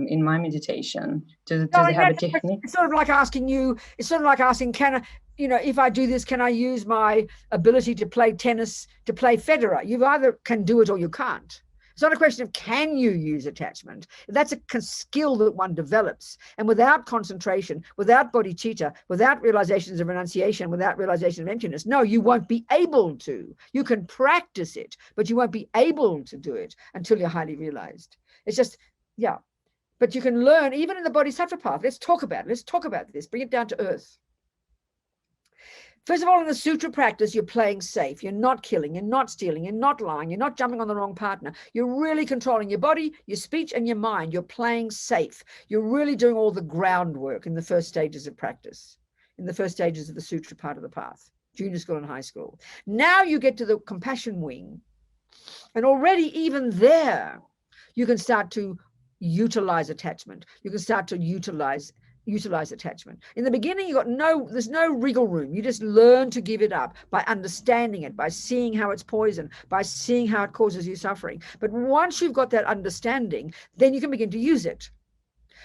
in my meditation to have a technique? It's sort of like asking you. It's sort of like asking, can I? You know, if I do this, can I use my ability to play tennis, to play Federer? You either can do it or you can't. It's not a question of can you use attachment. That's a skill that one develops. And without concentration, without bodhicitta, without realizations of renunciation, without realization of emptiness, no, you won't be able to. You can practice it, but you won't be able to do it until you're highly realized. It's just, yeah. But you can learn, even in the bodhisattva path. Let's talk about it. Let's talk about this. Bring it down to earth. First of all, in the sutra practice, you're playing safe. You're not killing, you're not stealing, you're not lying, you're not jumping on the wrong partner. You're really controlling your body, your speech, and your mind. You're playing safe. You're really doing all the groundwork in the first stages of practice, in the first stages of the sutra part of the path, junior school and high school. Now you get to the compassion wing, and already even there, you can start to utilize attachment. You can start to utilize attachment. In the beginning, there's no wriggle room. You just learn to give it up by understanding it, by seeing how it's poison, by seeing how it causes you suffering. But once you've got that understanding, then you can begin to use it.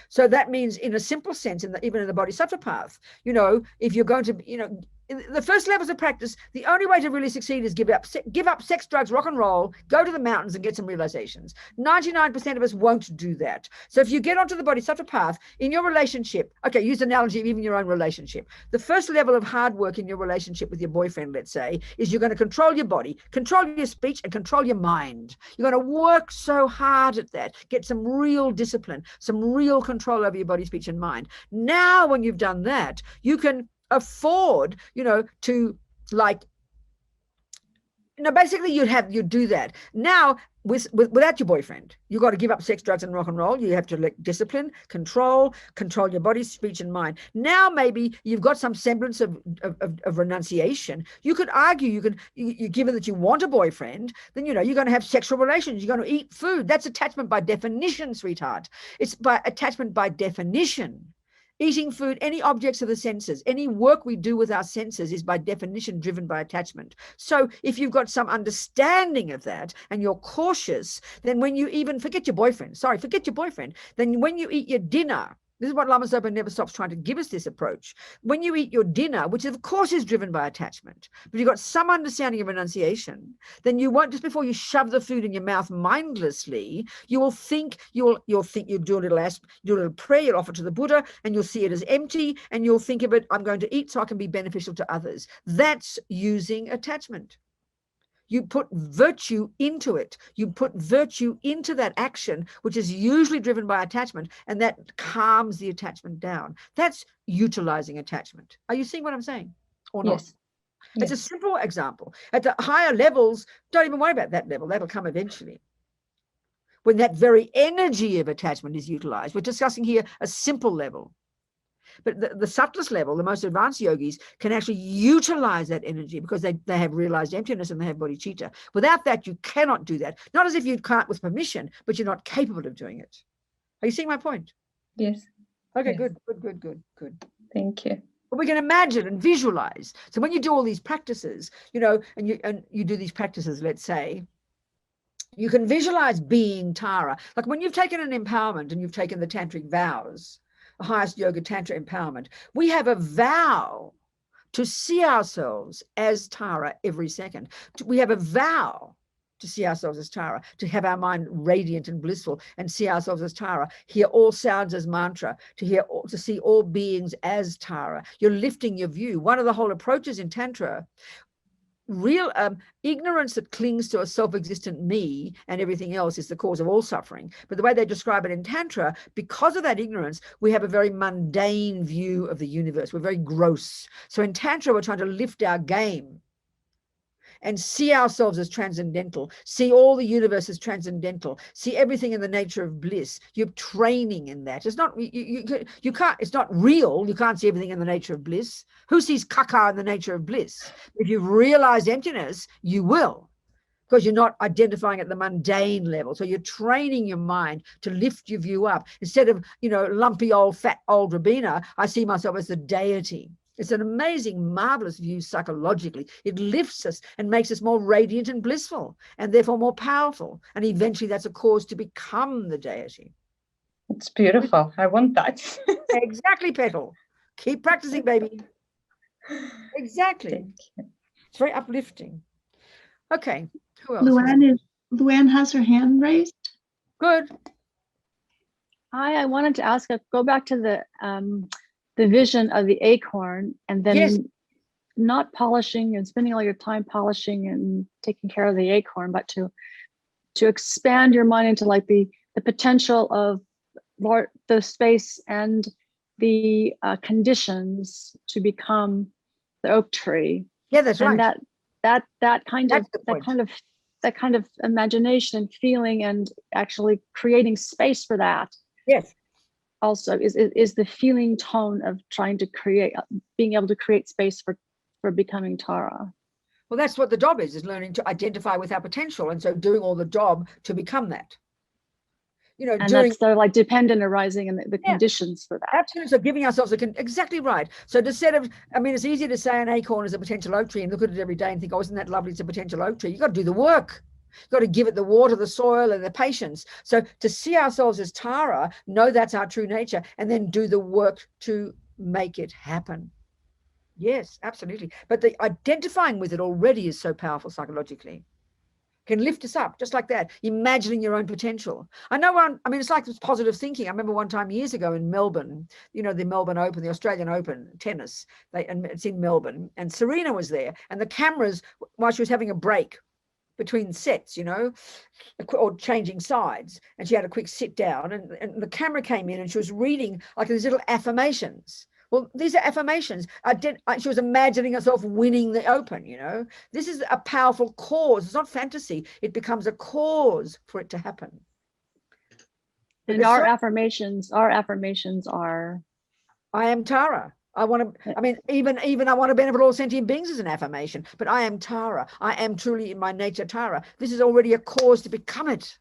So that means, in a simple sense, even in the bodhisattva path, you know, if you're going to, you know, in the first levels of practice, the only way to really succeed is give up sex, drugs, rock and roll, go to the mountains and get some realizations. 99% of us won't do that. So if you get onto the bodhisattva path in your relationship, okay, use the analogy of even your own relationship. The first level of hard work in your relationship with your boyfriend, let's say, is you're going to control your body, control your speech, and control your mind. You're going to work so hard at that, get some real discipline, some real control over your body, speech, and mind. Now, when you've done that, you can afford, you know, to, like, No, basically you'd do that. Now without your boyfriend, you've got to give up sex, drugs, and rock and roll. You have to discipline, control your body, speech, and mind. Now maybe you've got some semblance of renunciation. You could argue, given that you want a boyfriend, then you're going to have sexual relations. You're going to eat food. That's attachment by definition, sweetheart. It's by attachment by definition. Eating food, any objects of the senses, any work we do with our senses is by definition driven by attachment. So if you've got some understanding of that and you're cautious, then when you even forget your boyfriend, then when you eat your dinner, this is what Lama Zopa never stops trying to give us, this approach. When you eat your dinner, which of course is driven by attachment, but you've got some understanding of renunciation, then you won't, just before you shove the food in your mouth mindlessly, you will think, you'll do a little prayer, you'll offer to the Buddha, and you'll see it as empty, and you'll think of it, I'm going to eat so I can be beneficial to others. That's using attachment. You put virtue into it. You put virtue into that action, which is usually driven by attachment, and that calms the attachment down. That's utilizing attachment. Are you seeing what I'm saying? Or not? Yes. It's a simple example. At the higher levels, don't even worry about that level. That'll come eventually. When that very energy of attachment is utilized. We're discussing here a simple level. But the subtlest level, the most advanced yogis can actually utilize that energy because they have realized emptiness and they have bodhicitta. Without that, you cannot do that. Not as if you can't with permission, but you're not capable of doing it. Are you seeing my point? Yes. Okay, Yes. Good. Thank you. But we can imagine and visualize. So when you do all these practices, and you do these practices, let's say, you can visualize being Tara. Like when you've taken an empowerment and you've taken the tantric vows, the highest yoga tantra empowerment, we have a vow to see ourselves as Tara every second. We have a vow to see ourselves as Tara, to have our mind radiant and blissful and see ourselves as Tara, hear all sounds as mantra, to see all beings as Tara. You're lifting your view. One of the whole approaches in Tantra, real ignorance that clings to a self-existent me and everything else is the cause of all suffering. But the way they describe it in Tantra, because of that ignorance, we have a very mundane view of the universe. We're very gross. So in Tantra, we're trying to lift our game and see ourselves as transcendental, see all the universe as transcendental, see everything in the nature of bliss. You're training in that. It's not, you can't, it's not real. You can't see everything in the nature of bliss. Who sees caca in the nature of bliss? If you've realized emptiness, you will, because you're not identifying at the mundane level. So you're training your mind to lift your view up. Instead of, lumpy old, fat old Robina, I see myself as the deity. It's an amazing, marvelous view psychologically. It lifts us and makes us more radiant and blissful and therefore more powerful. And eventually that's a cause to become the deity. It's beautiful. I want that. Exactly, Petal. Keep practicing, baby. Exactly. Thank you. It's very uplifting. Okay. Who else? Luann has her hand raised. Good. Hi, I wanted to ask, go back to the vision of the acorn, and then Yes. not polishing and spending all your time polishing and taking care of the acorn, but to expand your mind into like the potential of the space and the conditions to become the oak tree. Yeah, that's right. And that kind of imagination and feeling and actually creating space for that. Yes. Also is the feeling tone of trying to being able to create space for becoming Tara. Well, that's what the job is learning to identify with our potential. And so doing all the job to become that. And that's the like dependent arising and the conditions for that. Absolutely. So giving ourselves exactly right. So instead of, it's easy to say an acorn is a potential oak tree and look at it every day and think, oh, isn't that lovely? It's a potential oak tree. You've got to do the work. You've got to give it the water, the soil, and the patience. So to see ourselves as Tara, know that's our true nature, and then do the work to make it happen. Yes, absolutely. But the identifying with it already is so powerful psychologically. Can lift us up just like that, imagining your own potential. I know it's like this positive thinking. I remember one time years ago in Melbourne, the Melbourne Open, the Australian Open tennis, and it's in Melbourne, and Serena was there, and the cameras, while she was having a break between sets, or changing sides, and she had a quick sit down, and the camera came in and she was reading like these little affirmations Well, these are affirmations. She was imagining herself winning the Open, you know. This is a powerful cause. It's not fantasy. It becomes a cause for it to happen. And our affirmations are, I am Tara. I want to, I mean, even I want to benefit all sentient beings is an affirmation, but I am Tara. I am truly in my nature Tara. This is already a cause to become it.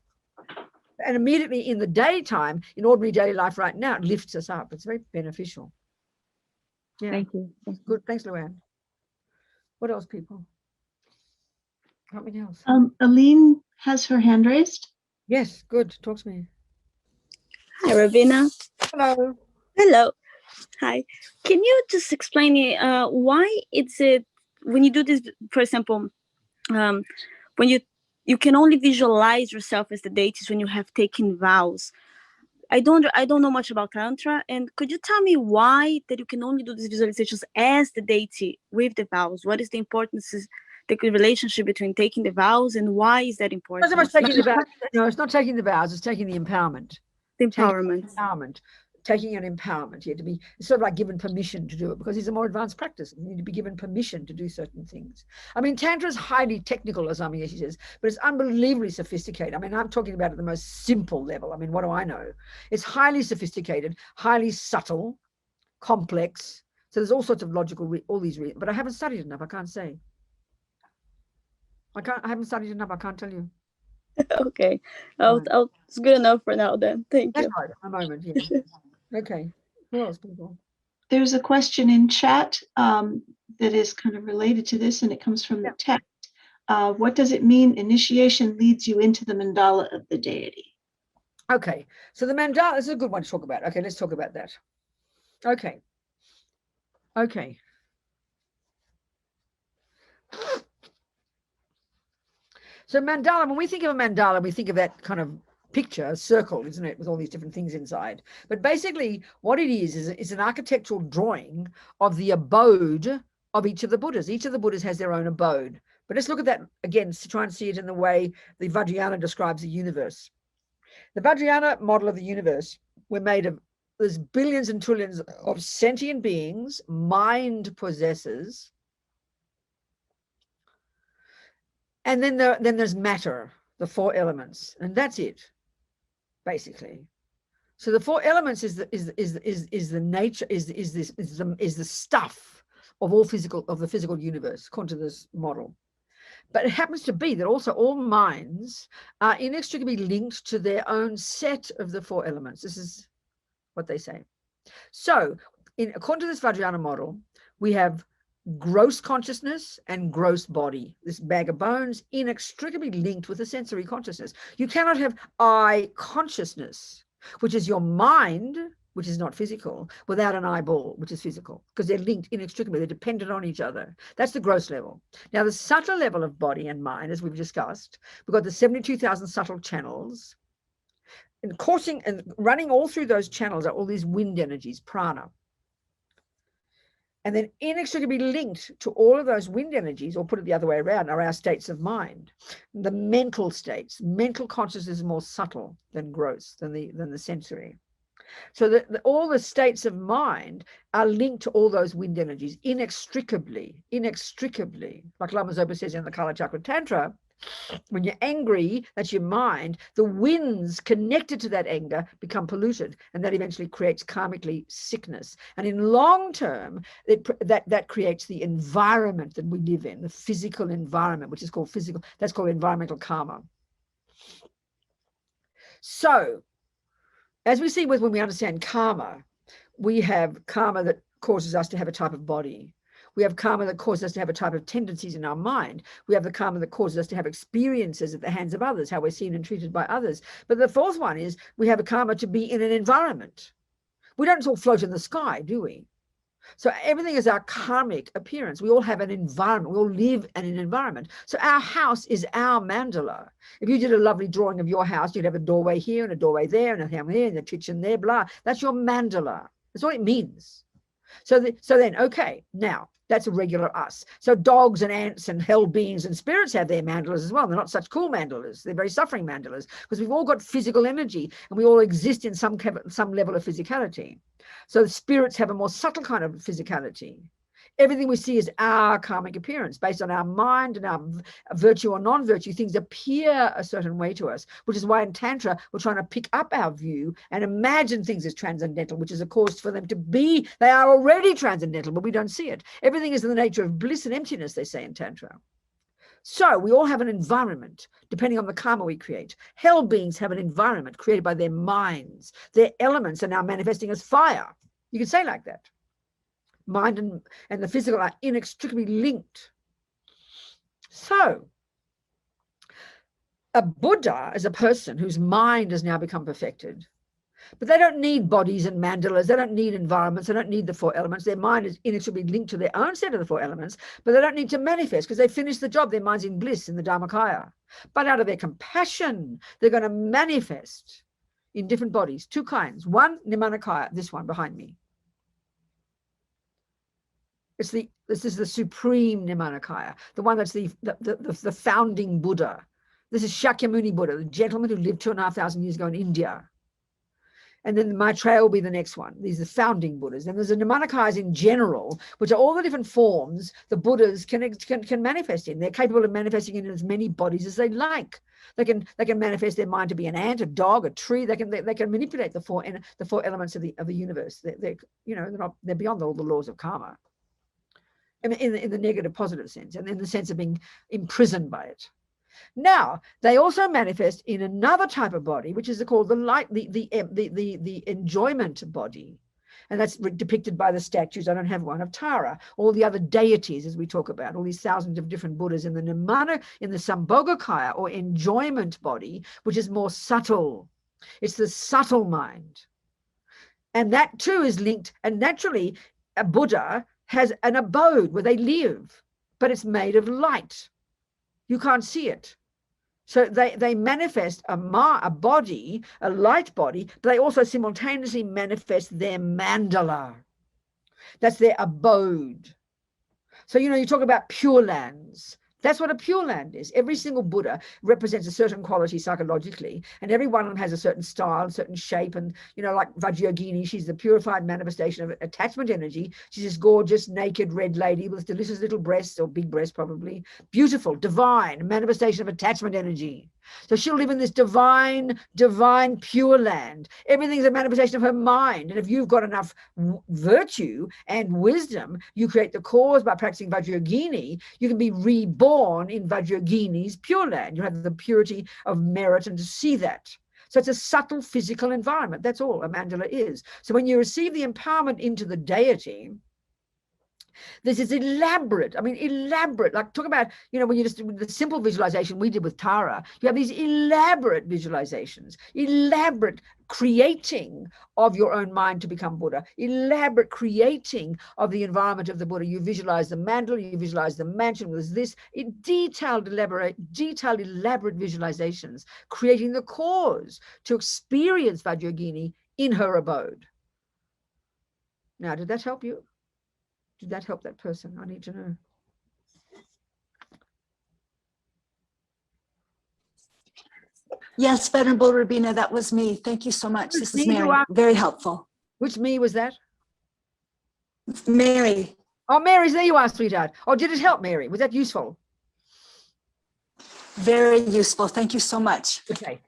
And immediately in the daytime, in ordinary daily life right now, it lifts us up. It's very beneficial. Yeah. thank you. Good. Thanks, Luann. What else, people? Something else? Aline has her hand raised. Yes, good. Talk to me. Hi, Robina. Hello. Hello. Hi. Can you just explain me why it's it when you do this, for example, when you can only visualize yourself as the deities when you have taken vows. I don't know much about Tantra, and could you tell me why that you can only do these visualizations as the deity with the vows? What is the importance, the relationship between taking the vows, and why is that important? Not so much taking the vows. No, it's not taking the vows. It's taking the empowerment. The empowerment. Taking an empowerment. You have to be sort of like given permission to do it, because it's a more advanced practice. You need to be given permission to do certain things. I mean, Tantra is highly technical, as Amiyeshi says, but it's unbelievably sophisticated. I mean, I'm talking about at the most simple level. I mean, what do I know? It's highly sophisticated, highly subtle, complex. So there's all sorts of logical, all these reasons, but I haven't studied enough. I can't say. I haven't studied enough. I can't tell you. Okay. It's good enough for now then. Thank you. That's right. A moment, yeah. Okay. Who else, people? There's a question in chat that is kind of related to this, and it comes from the text. What does it mean initiation leads you into the mandala of the deity? Okay. So the mandala, this is a good one to talk about. Okay, let's talk about that. Okay. Okay. So mandala, when we think of a mandala, we think of that kind of picture, a circle, isn't it, with all these different things inside. But basically what it is an architectural drawing of the abode of each of the Buddhas. Each of the Buddhas has their own abode. But let's look at that again to try and see it in the way the Vajrayana describes the universe. The Vajrayana model of the universe, we're made of, there's billions and trillions of sentient beings, mind possessors, and then there's matter, the four elements, and that's it, basically. So the four elements is the nature, is the stuff of all of the physical universe, according to this model. But it happens to be that also all minds are inextricably linked to their own set of the four elements. This is what they say. So according to this Vajrayana model, we have gross consciousness and gross body, this bag of bones, inextricably linked with the sensory consciousness. You cannot have eye consciousness, which is your mind, which is not physical, without an eyeball, which is physical, because they're linked inextricably, they're dependent on each other. That's the gross level. Now, the subtle level of body and mind, as we've discussed, we've got the 72,000 subtle channels, and coursing and running all through those channels are all these wind energies, prana. And then inextricably linked to all of those wind energies, or put it the other way around, are our states of mind. The mental states. Mental consciousness is more subtle than gross, than the sensory. So all the states of mind are linked to all those wind energies inextricably. Like Lama Zopa says in the Kala Chakra Tantra, when you're angry, that's your mind, the winds connected to that anger become polluted, and that eventually creates karmically sickness. And in long term, that creates the environment that we live in, the physical environment, which is called that's called environmental karma. So as we see when we understand karma, we have karma that causes us to have a type of body. We have karma that causes us to have a type of tendencies in our mind. We have the karma that causes us to have experiences at the hands of others, how we're seen and treated by others. But the fourth one is we have a karma to be in an environment. We don't all float in the sky, do we? So everything is our karmic appearance. We all have an environment. We all live in an environment. So our house is our mandala. If you did a lovely drawing of your house, you'd have a doorway here and a doorway there and a hammer here and a kitchen there, blah. That's your mandala. That's what it means. So then, okay, now, That's a regular us. So dogs and ants and hell beings and spirits have their mandalas as well. They're not such cool mandalas. They're very suffering mandalas because we've all got physical energy and we all exist in some level of physicality. So the spirits have a more subtle kind of physicality. Everything we see is our karmic appearance based on our mind and our virtue or non-virtue. Things appear a certain way to us, which is why in Tantra, we're trying to pick up our view and imagine things as transcendental, which is a cause for them to be. They are already transcendental, but we don't see it. Everything is in the nature of bliss and emptiness, they say in Tantra. So we all have an environment, depending on the karma we create. Hell beings have an environment created by their minds. Their elements are now manifesting as fire. You could say like that. Mind and the physical are inextricably linked. So a Buddha is a person whose mind has now become perfected, but they don't need bodies and mandalas. They don't need environments. They don't need the 4 elements. Their mind is inextricably linked to their own set of the 4 elements, but they don't need to manifest because they finished the job. Their mind's in bliss in the Dharmakaya. But out of their compassion, they're going to manifest in different bodies, 2 kinds. One, Nirmanakaya, this one behind me. This is the supreme Nirmanakaya, the one that's the founding Buddha. This is Shakyamuni Buddha, the gentleman who lived 2,500 years ago in India. And then Maitreya will be the next one. These are the founding Buddhas. And there's the Nirmanakayas in general, which are all the different forms the Buddhas can manifest in. They're capable of manifesting in as many bodies as they like. They can manifest their mind to be an ant, a dog, a tree. They can manipulate the four elements of the universe. They're beyond all the laws of karma. In the negative positive sense, and in the sense of being imprisoned by it. Now they also manifest in another type of body, which is called the enjoyment body, and that's depicted by the statues. I don't have one of Tara. All the other deities, as we talk about, all these thousands of different Buddhas in the Nirmana, in the Sambhogakaya or enjoyment body, which is more subtle. It's the subtle mind, and that too is linked. And naturally, a Buddha has an abode where they live, but it's made of light. You can't see it. So they manifest a body, a light body, but they also simultaneously manifest their mandala. That's their abode. So, you talk about pure lands. That's what a pure land is. Every single Buddha represents a certain quality psychologically, and every one of them has a certain style, a certain shape. And, like Vajrayogini, she's the purified manifestation of attachment energy. She's this gorgeous, naked, red lady with delicious little breasts, or big breasts probably. Beautiful, divine, manifestation of attachment energy. So she'll live in this divine, pure land. Everything's a manifestation of her mind. And if you've got enough virtue and wisdom, you create the cause by practicing Vajrayogini, you can be reborn in Vajrayogini's pure land. You have the purity of merit and to see that. So it's a subtle physical environment. That's all a mandala is. So when you receive the empowerment into the deity, this is elaborate. Like talk about, when you just the simple visualization we did with Tara, you have these elaborate visualizations, elaborate creating of your own mind to become Buddha, elaborate creating of the environment of the Buddha. You visualize the mandala, you visualize the mansion with this, detailed, elaborate visualizations, creating the cause to experience Vajrayogini in her abode. Now, did that help you? Did that help that person? I need to know. Yes, Venerable Robina, that was me. Thank you so much. This is Mary. Very helpful. Which me was that? Mary. Oh, Mary, there you are, sweetheart. Oh, did it help, Mary? Was that useful? Very useful. Thank you so much. Okay.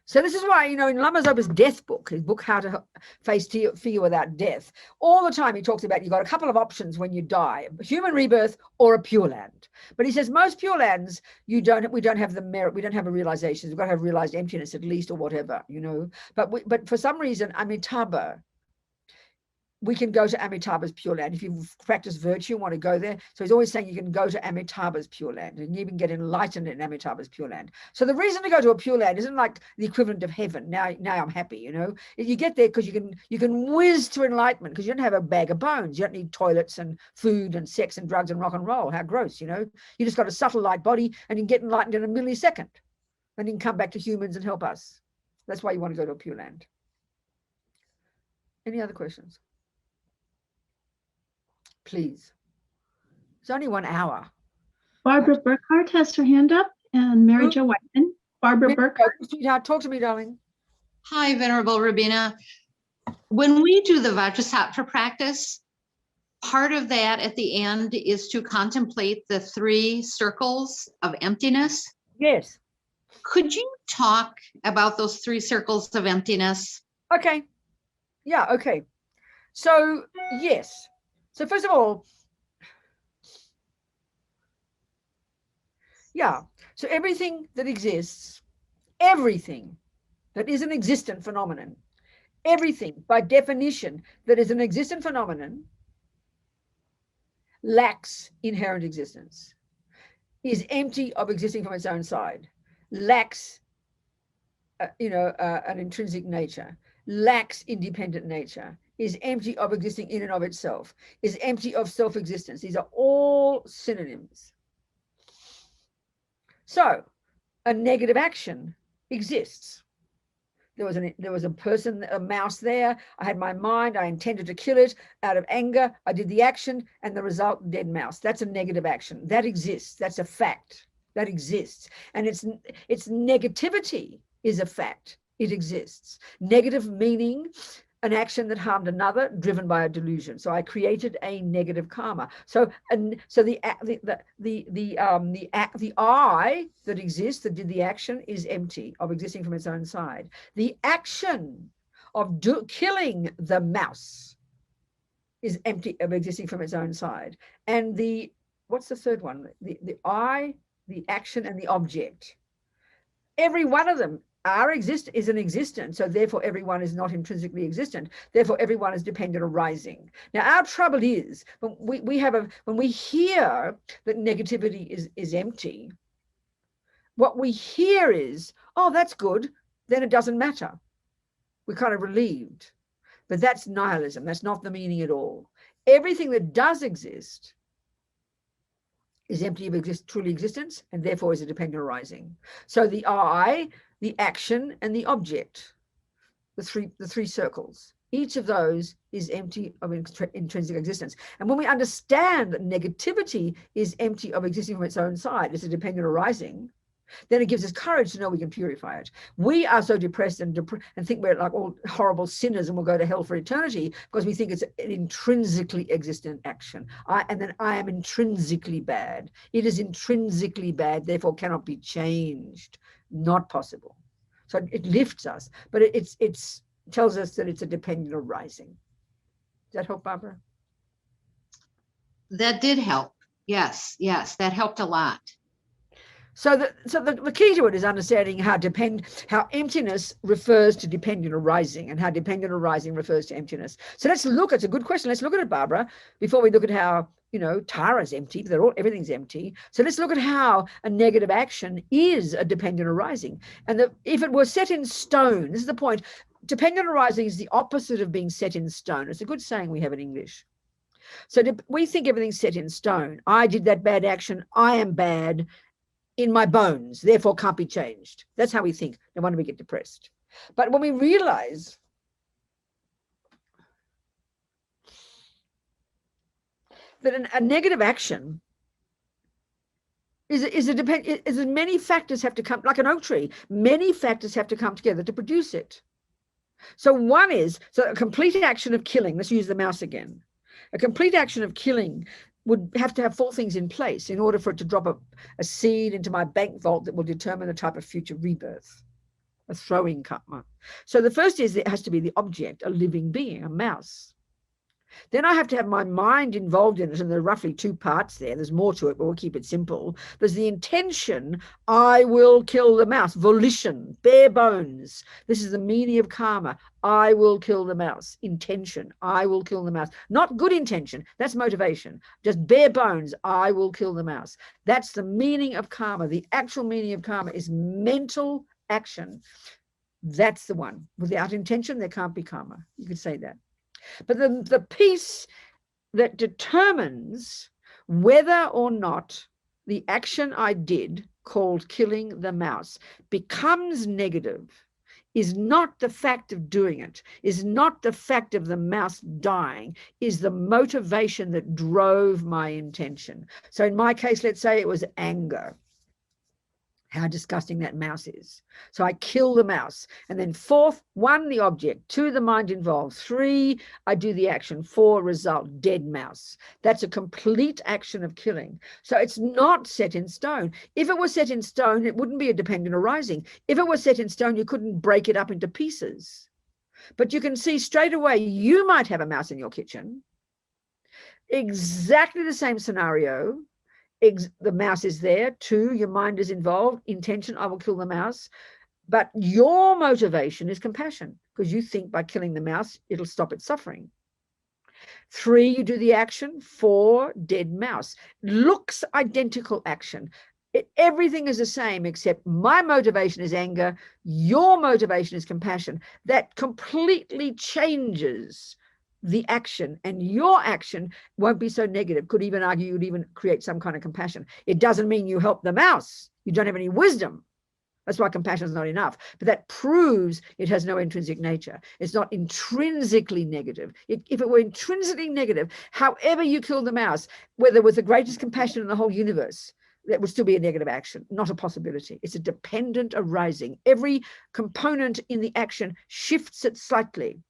So this is why, in Lama Zopa's death book, his book, How to Face Fear Without Death, all the time he talks about you've got a couple of options when you die, human rebirth or a pure land. But he says most pure lands, we don't have the merit, we don't have a realization. We've got to have realized emptiness at least or whatever, But for some reason, Amitabha, we can go to Amitabha's pure land. If you practice virtue and want to go there. So he's always saying you can go to Amitabha's pure land and you can get enlightened in Amitabha's pure land. So the reason to go to a pure land isn't like the equivalent of heaven. Now I'm happy, You get there because you can whiz to enlightenment because you don't have a bag of bones. You don't need toilets and food and sex and drugs and rock and roll. How gross, You just got a subtle light body and you can get enlightened in a millisecond. And you can come back to humans and help us. That's why you want to go to a pure land. Any other questions? Please. It's only 1 hour. Barbara Burkhart has her hand up, and Mary Who? Jo Whiteman. Barbara Burkhart. Sweetheart, talk to me, darling. Hi, Venerable Robina. When we do the Vajrasattva practice, part of that at the end is to contemplate the 3 circles of emptiness. Yes. Could you talk about those 3 circles of emptiness? Okay. Yeah, okay. So, yes. So first of all, yeah. So everything that exists, everything that is an existent phenomenon, everything by definition that is an existent phenomenon lacks inherent existence, is empty of existing from its own side, lacks, an intrinsic nature, lacks independent nature, is empty of existing in and of itself, is empty of self-existence. These are all synonyms. So a negative action exists. There was a person, a mouse there. I had my mind. I intended to kill it out of anger. I did the action, and the result, dead mouse. That's a negative action. That exists. That's a fact. That exists. And its negativity is a fact. It exists. Negative meaning an action that harmed another, driven by a delusion. So I created a negative karma. So the I that exists, that did the action, is empty of existing from its own side. The action of killing the mouse is empty of existing from its own side. And what's the third one? The I, the action, and the object. Every one of them is an existent, so therefore everyone is not intrinsically existent. Therefore, everyone is dependent arising. Now, our trouble is when we hear that negativity is empty, what we hear is, oh, that's good, then it doesn't matter. We're kind of relieved. But that's nihilism. That's not the meaning at all. Everything that does exist is empty of truly existence, and therefore is a dependent arising. So the I, the action, and the object, the three circles, each of those is empty of intrinsic existence. And when we understand that negativity is empty of existing from its own side, it's a dependent arising, then it gives us courage to know we can purify it. We are so depressed and think we're like all horrible sinners and we'll go to hell for eternity because we think it's an intrinsically existent action. And then I am intrinsically bad. It is intrinsically bad, therefore cannot be changed. Not possible. So it lifts us, but it tells us that it's a dependent arising. Does that help, Barbara? That did help. Yes, that helped a lot. So the key to it is understanding how emptiness refers to dependent arising and how dependent arising refers to emptiness. So let's look, it's a good question. Let's look at it, Barbara, before we look at how, Tara's empty, everything's empty. So let's look at how a negative action is a dependent arising. And if it were set in stone, this is the point, dependent arising is the opposite of being set in stone. It's a good saying we have in English. So we think everything's set in stone. I did that bad action. I am bad in my bones, therefore can't be changed. That's how we think. No wonder we get depressed. But when we realize that a negative action is many factors have to come, like an oak tree, many factors have to come together to produce it. So one is, a complete action of killing, let's use the mouse again. A complete action of killing would have to have 4 things in place in order for it to drop a seed into my bank vault that will determine the type of future rebirth, a throwing karma. So the first is it has to be the object, a living being, a mouse. Then I have to have my mind involved in it, and there are roughly 2 parts there. There's more to it, but we'll keep it simple. There's the intention, I will kill the mouse, volition, bare bones. This is the meaning of karma. I will kill the mouse. Intention, I will kill the mouse. Not good intention, that's motivation. Just bare bones, I will kill the mouse. That's the meaning of karma. The actual meaning of karma is mental action. That's the one. Without intention, there can't be karma. You could say that. But the piece that determines whether or not the action I did, called killing the mouse, becomes negative is not the fact of doing it, is not the fact of the mouse dying, is the motivation that drove my intention. So in my case, let's say it was anger. How disgusting that mouse is. So I kill the mouse. And then 4, 1, the object, 2, the mind involved, 3, I do the action, 4, result, dead mouse. That's a complete action of killing. So it's not set in stone. If it was set in stone, it wouldn't be a dependent arising. If it was set in stone, you couldn't break it up into pieces. But you can see straight away, you might have a mouse in your kitchen. Exactly the same scenario. The mouse is there. 2, your mind is involved. Intention, I will kill the mouse. But your motivation is compassion, because you think by killing the mouse, it'll stop its suffering. 3, you do the action. 4, dead mouse. Looks identical action. Everything is the same, except my motivation is anger. Your motivation is compassion. That completely changes the action, and your action won't be so negative. Could even argue you'd even create some kind of compassion. It doesn't mean you help the mouse. You don't have any wisdom. That's why compassion is not enough. But that proves it has no intrinsic nature. It's not intrinsically negative. If it were intrinsically negative, however you kill the mouse, whether with the greatest compassion in the whole universe, that would still be a negative action, not a possibility. It's a dependent arising. Every component in the action shifts it slightly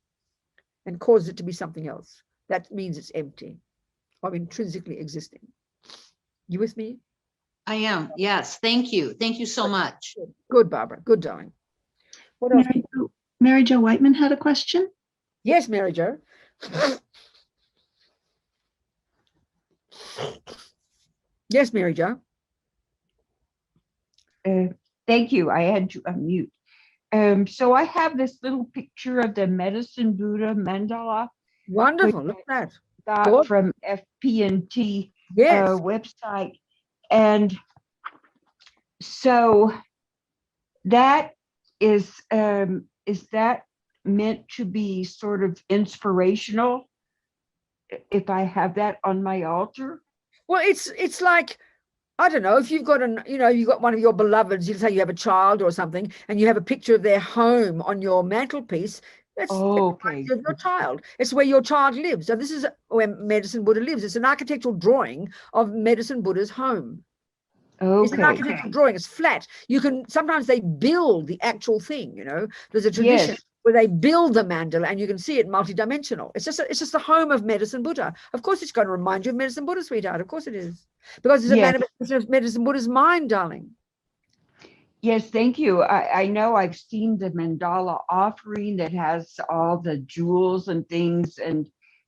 and causes it to be something else. That means it's empty of intrinsically existing. You with me? I am. Yes. Thank you. Thank you so much. Good, Barbara. Good, darling. What else? Mary Jo Whiteman had a question. Yes, Mary Jo. Yes, Mary Jo. Thank you. I had to unmute. So I have this little picture of the Medicine Buddha mandala. Wonderful. Look at that. Got from FP&T Yes. website. And so that is that meant to be sort of inspirational if I have that on my altar? Well, it's like, I don't know, if you've got you've got one of your beloveds, you say you have a child or something, and you have a picture of their home on your mantelpiece. That's okay. Of your child. It's where your child lives. So this is where Medicine Buddha lives. It's an architectural drawing of Medicine Buddha's home. Okay. It's an architectural drawing. It's flat. You can sometimes they build the actual thing. There's a tradition. Yes. Where they build the mandala, and you can see it multidimensional. It's just the home of Medicine Buddha. Of course, it's going to remind you of Medicine Buddha, sweetheart. Of course it is, because it's a manifestation of Medicine Buddha's mind, darling. Yes, thank you. I know I've seen the mandala offering that has all the jewels and things, and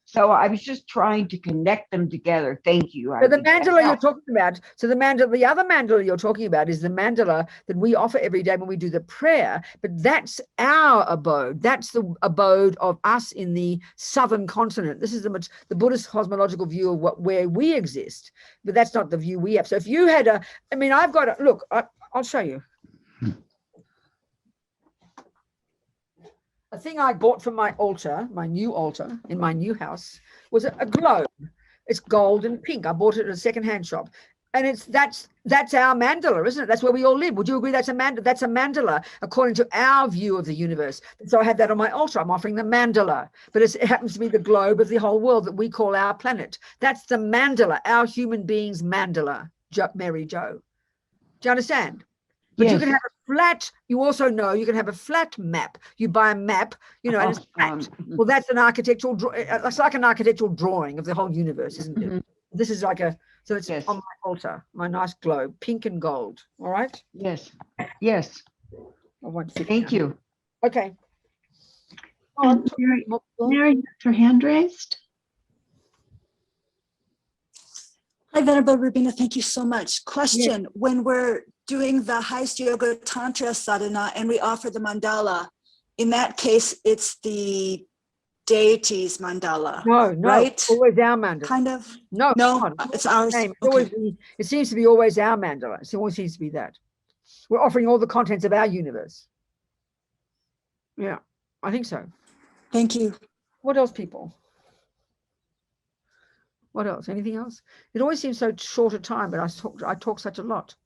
so I was just trying to connect them together. Thank you. So the mandala you're talking about, the other mandala you're talking about is the mandala that we offer every day when we do the prayer, but that's our abode. That's the abode of us in the southern continent. This is the Buddhist cosmological view of where we exist, but that's not the view we have. So if you had I've got look, I'll show you. A thing I bought from my altar, my new altar in my new house, was a globe. It's gold and pink. I bought it at a secondhand shop, and that's our mandala, isn't it? That's where we all live. Would you agree that's a mandala? That's a mandala according to our view of the universe. So I had that on my altar. I'm offering the mandala, but it happens to be the globe of the whole world that we call our planet. That's the mandala, our human beings' mandala, Mary Jo. Do you understand? But yes. You can have a flat, you also know you can have a flat map. You buy a map, and it's flat. Well, that's an architectural it's like an architectural drawing of the whole universe, isn't it? This is like so it's on my altar, my nice globe, pink and gold. All right? Yes. Yes. Thank you. Okay. Mary, her hand raised. Hi, Venerable Robina. Thank you so much. Question, when we're doing the highest yoga tantra sadhana and we offer the mandala, in that case, it's the deity's mandala. No, right? Always our mandala. Kind of? No, it's ours. It seems to be always our mandala. It always seems to be that. We're offering all the contents of our universe. Yeah, I think so. Thank you. What else, people? What else? Anything else? It always seems so short a time, but I talk such a lot.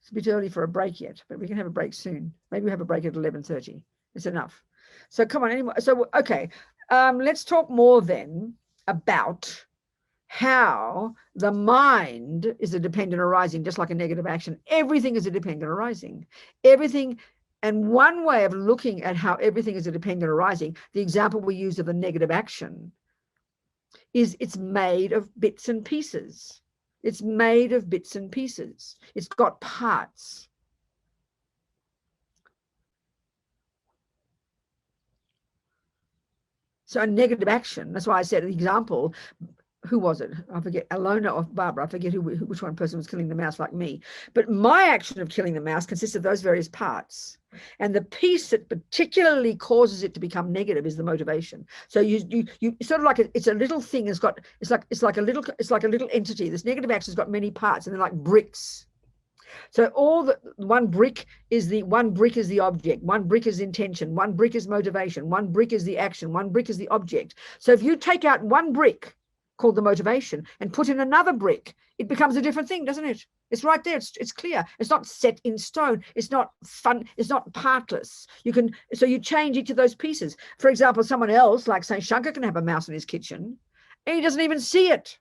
It's a bit early for a break yet, but we can have a break soon. Maybe we have a break at 11:30. It's enough. So come on, anymore. So, okay, let's talk more then about how the mind is a dependent arising, just like a negative action. Everything is a dependent arising. Everything. And one way of looking at how everything is a dependent arising, the example we use of the negative action, is it's made of bits and pieces. It's made of bits and pieces. It's got parts. So a negative action, that's why I said the example, who was it? I forget, Alona or Barbara, I forget which one person was killing the mouse like me. But my action of killing the mouse consists of those various parts. And the piece that particularly causes it to become negative is the motivation. So you sort of like it's a little thing. It's like a little entity. This negative action has got many parts, and they're like bricks. So one brick is the object, one brick is intention, one brick is motivation, one brick is the action, one brick is the object. So if you take out one brick called the motivation and put in another brick, it becomes a different thing, doesn't it? It's right there. It's clear. It's not set in stone. It's not fun. It's not partless. So you change each of those pieces. For example, someone else, like say Shankar, can have a mouse in his kitchen and he doesn't even see it.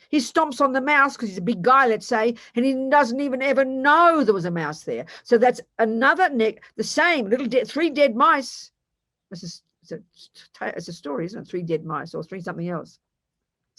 He stomps on the mouse because he's a big guy, let's say, and he doesn't even ever know there was a mouse there. So that's another the same three dead mice. It's a story, isn't it? 3 dead mice or 3 something else.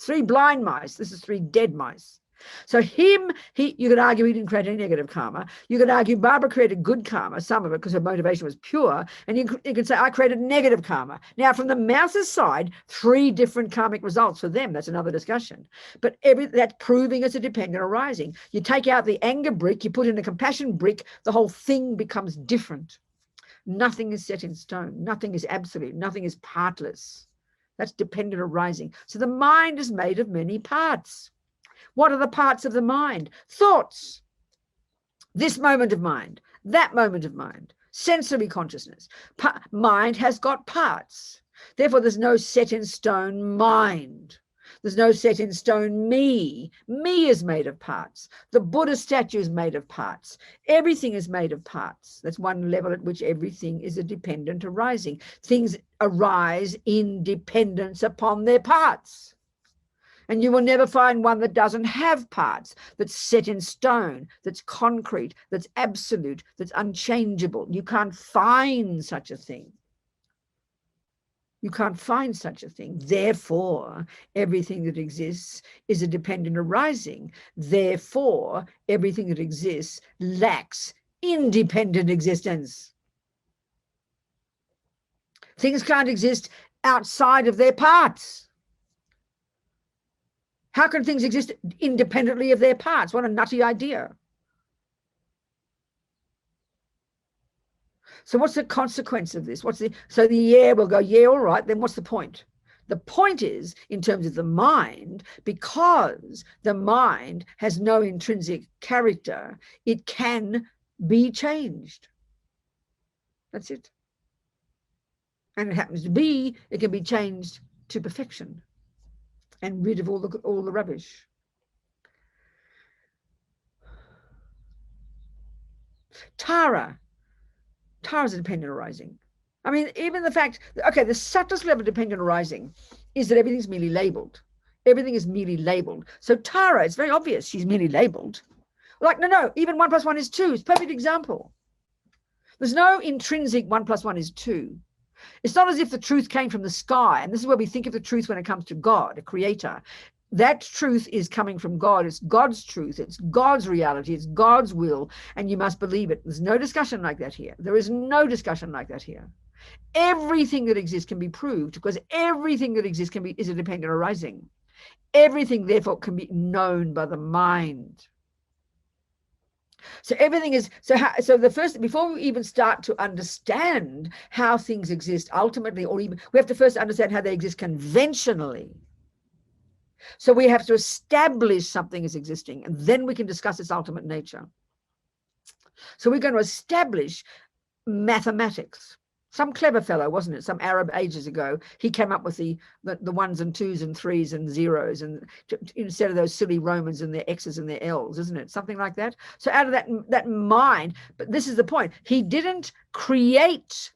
3 blind mice. This is 3 dead mice. So you could argue he didn't create any negative karma. You could argue Barbara created good karma, some of it, because her motivation was pure. And you could say, I created negative karma. Now, from the mouse's side, 3 different karmic results for them. That's another discussion. But that's proving as a dependent arising. You take out the anger brick, you put in a compassion brick, the whole thing becomes different. Nothing is set in stone. Nothing is absolute. Nothing is partless. That's dependent arising. So the mind is made of many parts. What are the parts of the mind? Thoughts. This moment of mind, that moment of mind, sensory consciousness. Mind has got parts. Therefore, there's no set in stone mind. There's no set in stone me. Me is made of parts. The Buddha statue is made of parts. Everything is made of parts. That's one level at which everything is a dependent arising. Things arise in dependence upon their parts. And you will never find one that doesn't have parts, that's set in stone, that's concrete, that's absolute, that's unchangeable. You can't find such a thing. You can't find such a thing. Therefore, everything that exists is a dependent arising. Therefore, everything that exists lacks independent existence. Things can't exist outside of their parts. How can things exist independently of their parts? What a nutty idea. So what's the consequence of this? So the air will go, yeah, all right, then what's the point? The point is, in terms of the mind, because the mind has no intrinsic character, it can be changed. That's it. And it happens to be, it can be changed to perfection and rid of all the rubbish. Tara is a dependent arising. I mean, even the fact, okay, the subtlest level of dependent arising is that everything's merely labeled. Everything is merely labeled. So Tara, it's very obvious she's merely labeled. Like, no, even 1 + 1 is 2. It's a perfect example. There's no intrinsic 1 + 1 is 2. It's not as if the truth came from the sky. And this is where we think of the truth when it comes to God, a creator. That truth is coming from God. It's God's truth. It's God's reality. It's God's will. And you must believe it. There's no discussion like that here. There is no discussion like that here. Everything that exists can be proved because everything that exists is a dependent arising. Everything, therefore, can be known by the mind. So everything is, before we even start to understand how things exist ultimately, or even, we have to first understand how they exist conventionally. So we have to establish something as existing, and then we can discuss its ultimate nature. So we're going to establish mathematics. Some clever fellow, wasn't it? Some Arab ages ago, he came up with the ones and twos and threes and zeros, and instead of those silly Romans and their X's and their L's, isn't it? Something like that. So out of that mind, but this is the point. He didn't create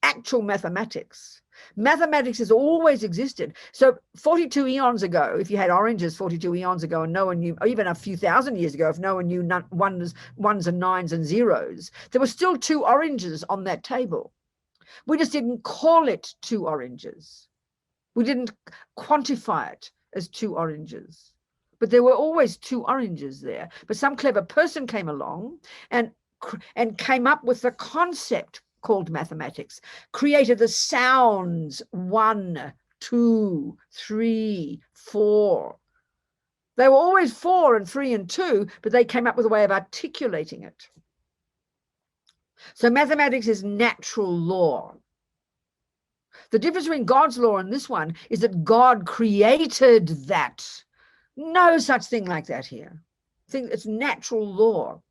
actual mathematics. Mathematics has always existed. So 42 eons ago, if you had oranges 42 eons ago and no one knew, or even a few thousand years ago, if no one knew ones and nines and zeros, there were still 2 oranges on that table. We just didn't call it 2 oranges. We didn't quantify it as 2 oranges. But there were always 2 oranges there. But some clever person came along and came up with the concept called mathematics, created the sounds 1, 2, 3, 4. They were always 4 and 3 and 2, but they came up with a way of articulating it. So mathematics is natural law. The difference between God's law and this one is that God created that. No such thing like that here. It's natural law.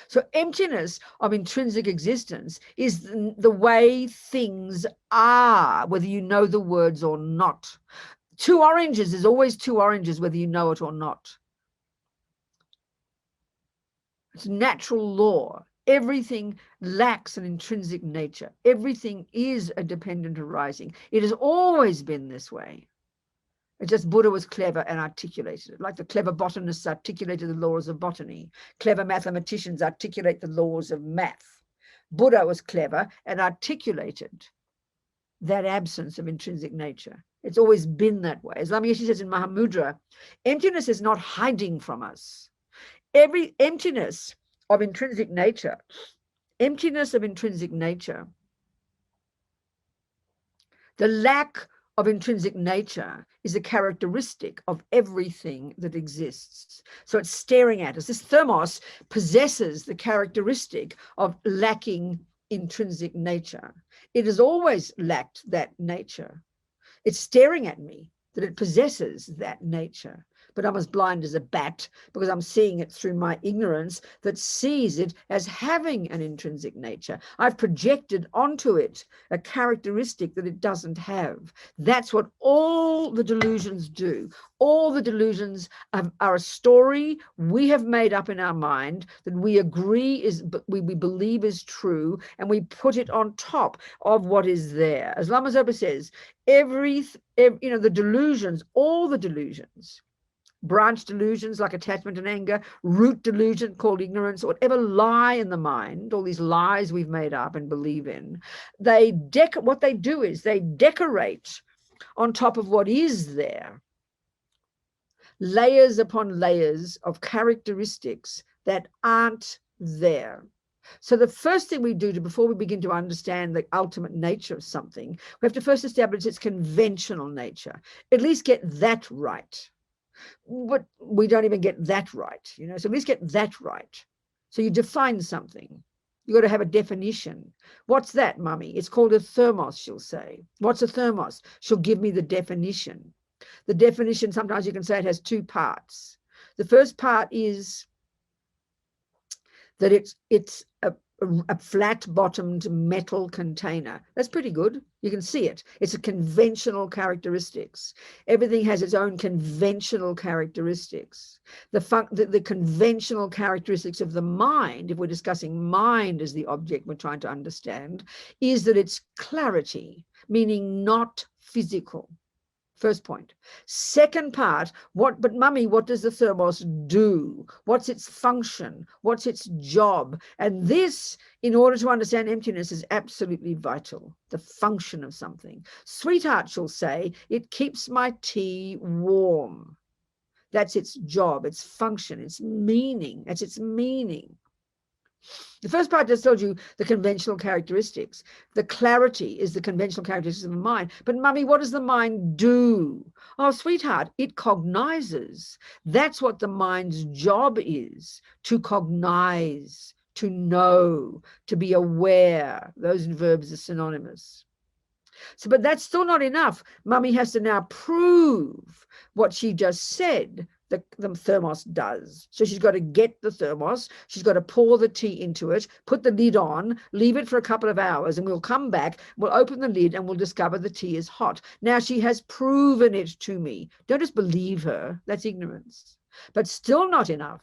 So emptiness of intrinsic existence is the way things are, whether you know the words or not. 2 oranges is always 2 oranges, whether you know it or not. It's natural law. Everything lacks an intrinsic nature. Everything is a dependent arising. It has always been this way. It's just Buddha was clever and articulated it, like the clever botanists articulated the laws of botany. Clever mathematicians articulate the laws of math. Buddha was clever and articulated that absence of intrinsic nature. It's always been that way. As Lama Yeshe says in Mahamudra, emptiness is not hiding from us. Every emptiness of intrinsic nature, the lack of intrinsic nature is a characteristic of everything that exists. So it's staring at us. This thermos possesses the characteristic of lacking intrinsic nature. It has always lacked that nature. It's staring at me that it possesses that nature. But I'm as blind as a bat because I'm seeing it through my ignorance that sees it as having an intrinsic nature. I've projected onto it a characteristic that it doesn't have. That's what all the delusions do. All the delusions are a story we have made up in our mind that we agree is, we believe is true, and we put it on top of what is there. As Lama Zopa says, the delusions, all the delusions, branch delusions like attachment and anger, root delusion called ignorance, whatever lie in the mind, all these lies we've made up and believe in, what they do is they decorate on top of what is there, layers upon layers of characteristics that aren't there. So the first thing we do before we begin to understand the ultimate nature of something, we have to first establish its conventional nature, at least get that right. But we don't even get that right, so at least get that right. So you define something. You've got to have a definition. What's that, mummy? It's called a thermos, she'll say. What's a thermos? She'll give me the definition. The definition, sometimes you can say it has 2 parts. The first part is that it's a flat-bottomed metal container. That's pretty good. You can see it. It's a conventional characteristics. Everything has its own conventional characteristics. The conventional characteristics of the mind, if we're discussing mind as the object we're trying to understand, is that it's clarity, meaning not physical. First point. Second part, but mummy, what does the thermos do? What's its function? What's its job? And this, in order to understand emptiness, is absolutely vital. The function of something. Sweetheart, she'll say, it keeps my tea warm. That's its job, its function, its meaning. That's its meaning. The first part just told you the conventional characteristics. The clarity is the conventional characteristics of the mind. But mummy, what does the mind do? Oh, sweetheart, it cognizes. That's what the mind's job is, to cognize, to know, to be aware. Those verbs are synonymous. So, but that's still not enough. Mummy has to now prove what she just said the thermos does. So she's got to get the thermos, she's got to pour the tea into it, put the lid on, leave it for a couple of hours, and we'll come back, we'll open the lid, and we'll discover the tea is hot. Now she has proven it to me. Don't just believe her, that's ignorance. But still not enough.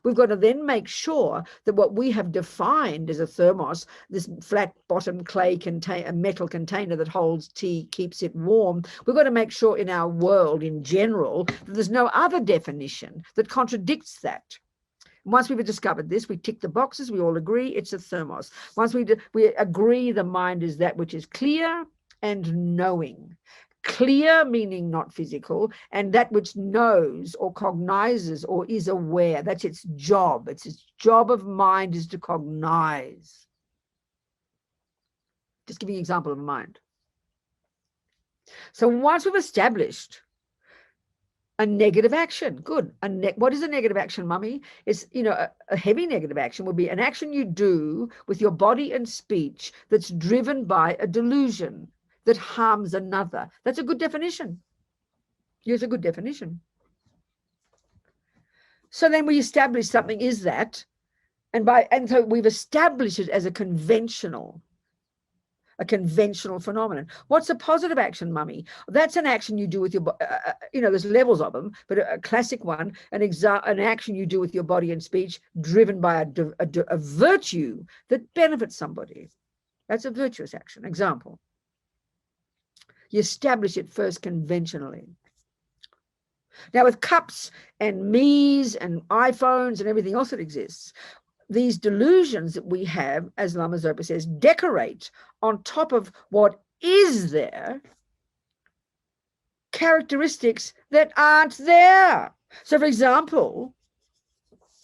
We've got to then make sure that what we have defined as a thermos, this flat bottom clay container, a metal container that holds tea, keeps it warm, we've got to make sure in our world in general that there's no other definition that contradicts that. Once we've discovered this, we tick the boxes, we all agree it's a thermos. Once we agree the mind is that which is clear and knowing. Clear meaning not physical, and that which knows or cognizes or is aware. That's its job. It's its job of mind is to cognize. Just giving you an example of mind. So once we've established a negative action, good. What is a negative action, mummy? It's, a heavy negative action would be an action you do with your body and speech that's driven by a delusion that harms another. That's a good definition. Here's a good definition. So then we establish something is that, and so we've established it as a conventional phenomenon. What's a positive action, mummy? That's an action you do with your, there's levels of them, but a classic one, an action you do with your body and speech driven by a virtue that benefits somebody. That's a virtuous action. Example. You establish it first conventionally. Now with cups and me's and iPhones and everything else that exists, these delusions that we have, as Lama Zopa says, decorate on top of what is there characteristics that aren't there. So for example,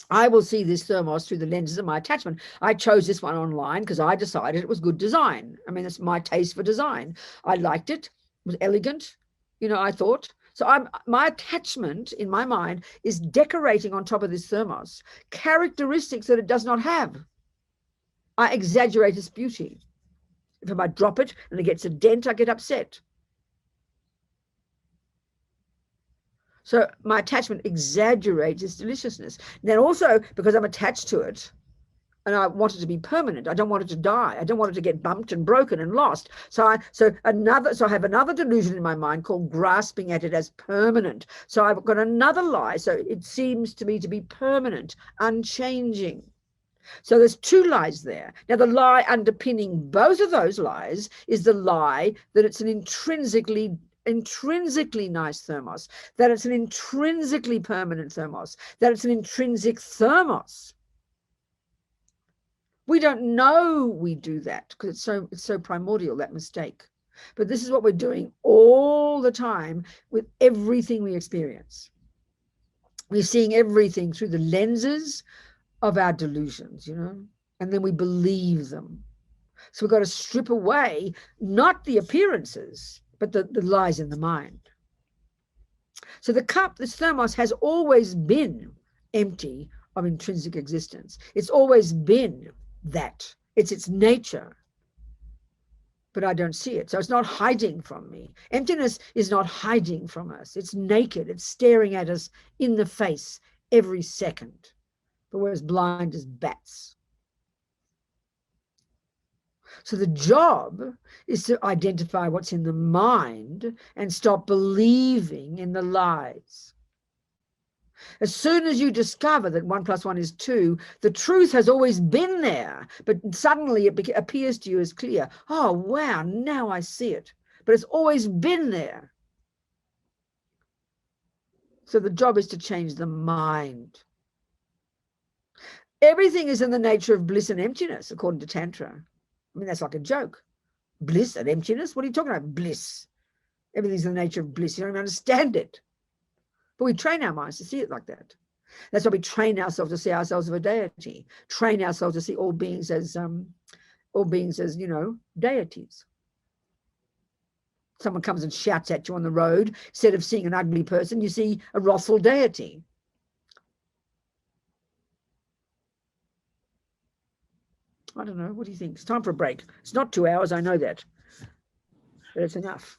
I will see this thermos through the lenses of my attachment. I chose this one online because I decided it was good design. I mean, it's my taste for design. I liked it. It was elegant, I thought. So my attachment in my mind is decorating on top of this thermos characteristics that it does not have. I exaggerate its beauty. If I drop it and it gets a dent, I get upset. So my attachment exaggerates its deliciousness. Then also, because I'm attached to it, and I want it to be permanent. I don't want it to die. I don't want it to get bumped and broken and lost. So I have another delusion in my mind called grasping at it as permanent. So I've got another lie. So it seems to me to be permanent, unchanging. So there's two lies there. Now the lie underpinning both of those lies is the lie that it's an intrinsically nice thermos, that it's an intrinsically permanent thermos, that it's an intrinsic thermos. We don't know we do that because it's so primordial, that mistake. But this is what we're doing all the time with everything we experience. We're seeing everything through the lenses of our delusions, and then we believe them. So we've got to strip away not the appearances, but the lies in the mind. So the cup, this thermos, has always been empty of intrinsic existence. It's always been that. It's its nature. But I don't see it. So it's not hiding from me. Emptiness is not hiding from us. It's naked. It's staring at us in the face every second. But we're as blind as bats. So the job is to identify what's in the mind and stop believing in the lies. As soon as you discover that 1 + 1 is 2, the truth has always been there, but suddenly it appears to you as clear. Oh, wow, now I see it. But it's always been there. So the job is to change the mind. Everything is in the nature of bliss and emptiness, according to Tantra. I mean, that's like a joke. Bliss and emptiness? What are you talking about? Bliss. Everything's in the nature of bliss. You don't even understand it. But we train our minds to see it like that. That's why we train ourselves to see ourselves as a deity. Train ourselves to see all beings as deities. Someone comes and shouts at you on the road. Instead of seeing an ugly person, you see a wrathful deity. I don't know. What do you think? It's time for a break. It's not 2 hours. I know that. But it's enough.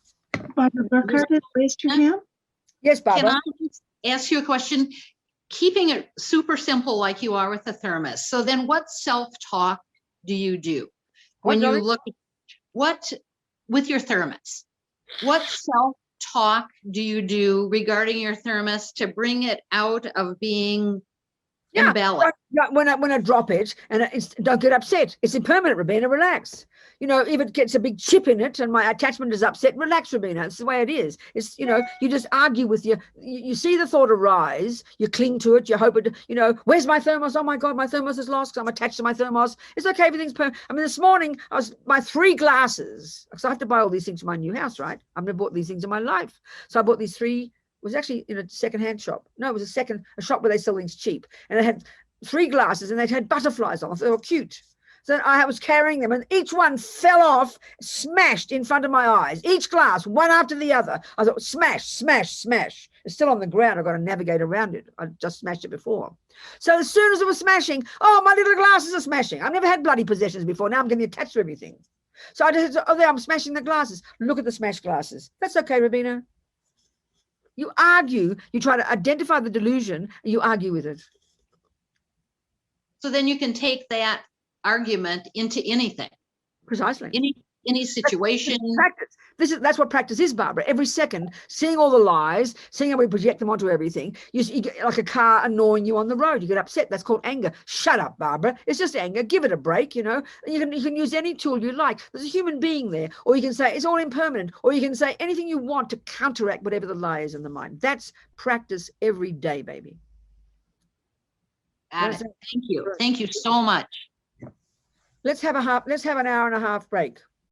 Barbara Burkhardt has raised her hand. Yes, Barbara. ask you a question, keeping it super simple like you are with the thermos. So then what self-talk do you do when you look at what with your thermos? What self-talk do you do regarding your thermos to bring it out of being embellished? When I drop it, and don't get upset. It's impermanent, Robina. Relax. You know, if it gets a big chip in it and my attachment is upset, relax, Robina. It's the way it is. It's, you know, you just argue with you see the thought arise, you cling to it, you hope it, you know, where's my thermos? Oh my God, my thermos is lost. I'm attached to my thermos. It's okay, everything's I mean, this morning my 3 glasses, because I have to buy all these things for my new house, right? I've never bought these things in my life. So I bought these 3. It was actually in a second-hand shop. No, it was a shop where they sell things cheap. And it had 3 glasses and they had butterflies on. They were cute. So I was carrying them and each one fell off, smashed in front of my eyes. Each glass, one after the other. I thought, smash, smash, smash. It's still on the ground. I've got to navigate around it. I just smashed it before. So as soon as it was smashing, oh, my little glasses are smashing. I've never had bloody possessions before. Now I'm getting attached to everything. So I just, oh, there, I'm smashing the glasses. Look at the smashed glasses. That's okay, Robina. You argue, you try to identify the delusion, and you argue with it. So then you can take that argument into anything. Precisely. Any situation. Practice. That's what practice is, Barbara. Every second, seeing all the lies, seeing how we project them onto everything. You get like a car annoying you on the road. You get upset. That's called anger. Shut up, Barbara. It's just anger. Give it a break, you know. You can use any tool you like. There's a human being there. Or you can say it's all impermanent. Or you can say anything you want to counteract whatever the lie is in the mind. That's practice every day, baby. Thank you. Thank you so much. Let's have an hour and a half break.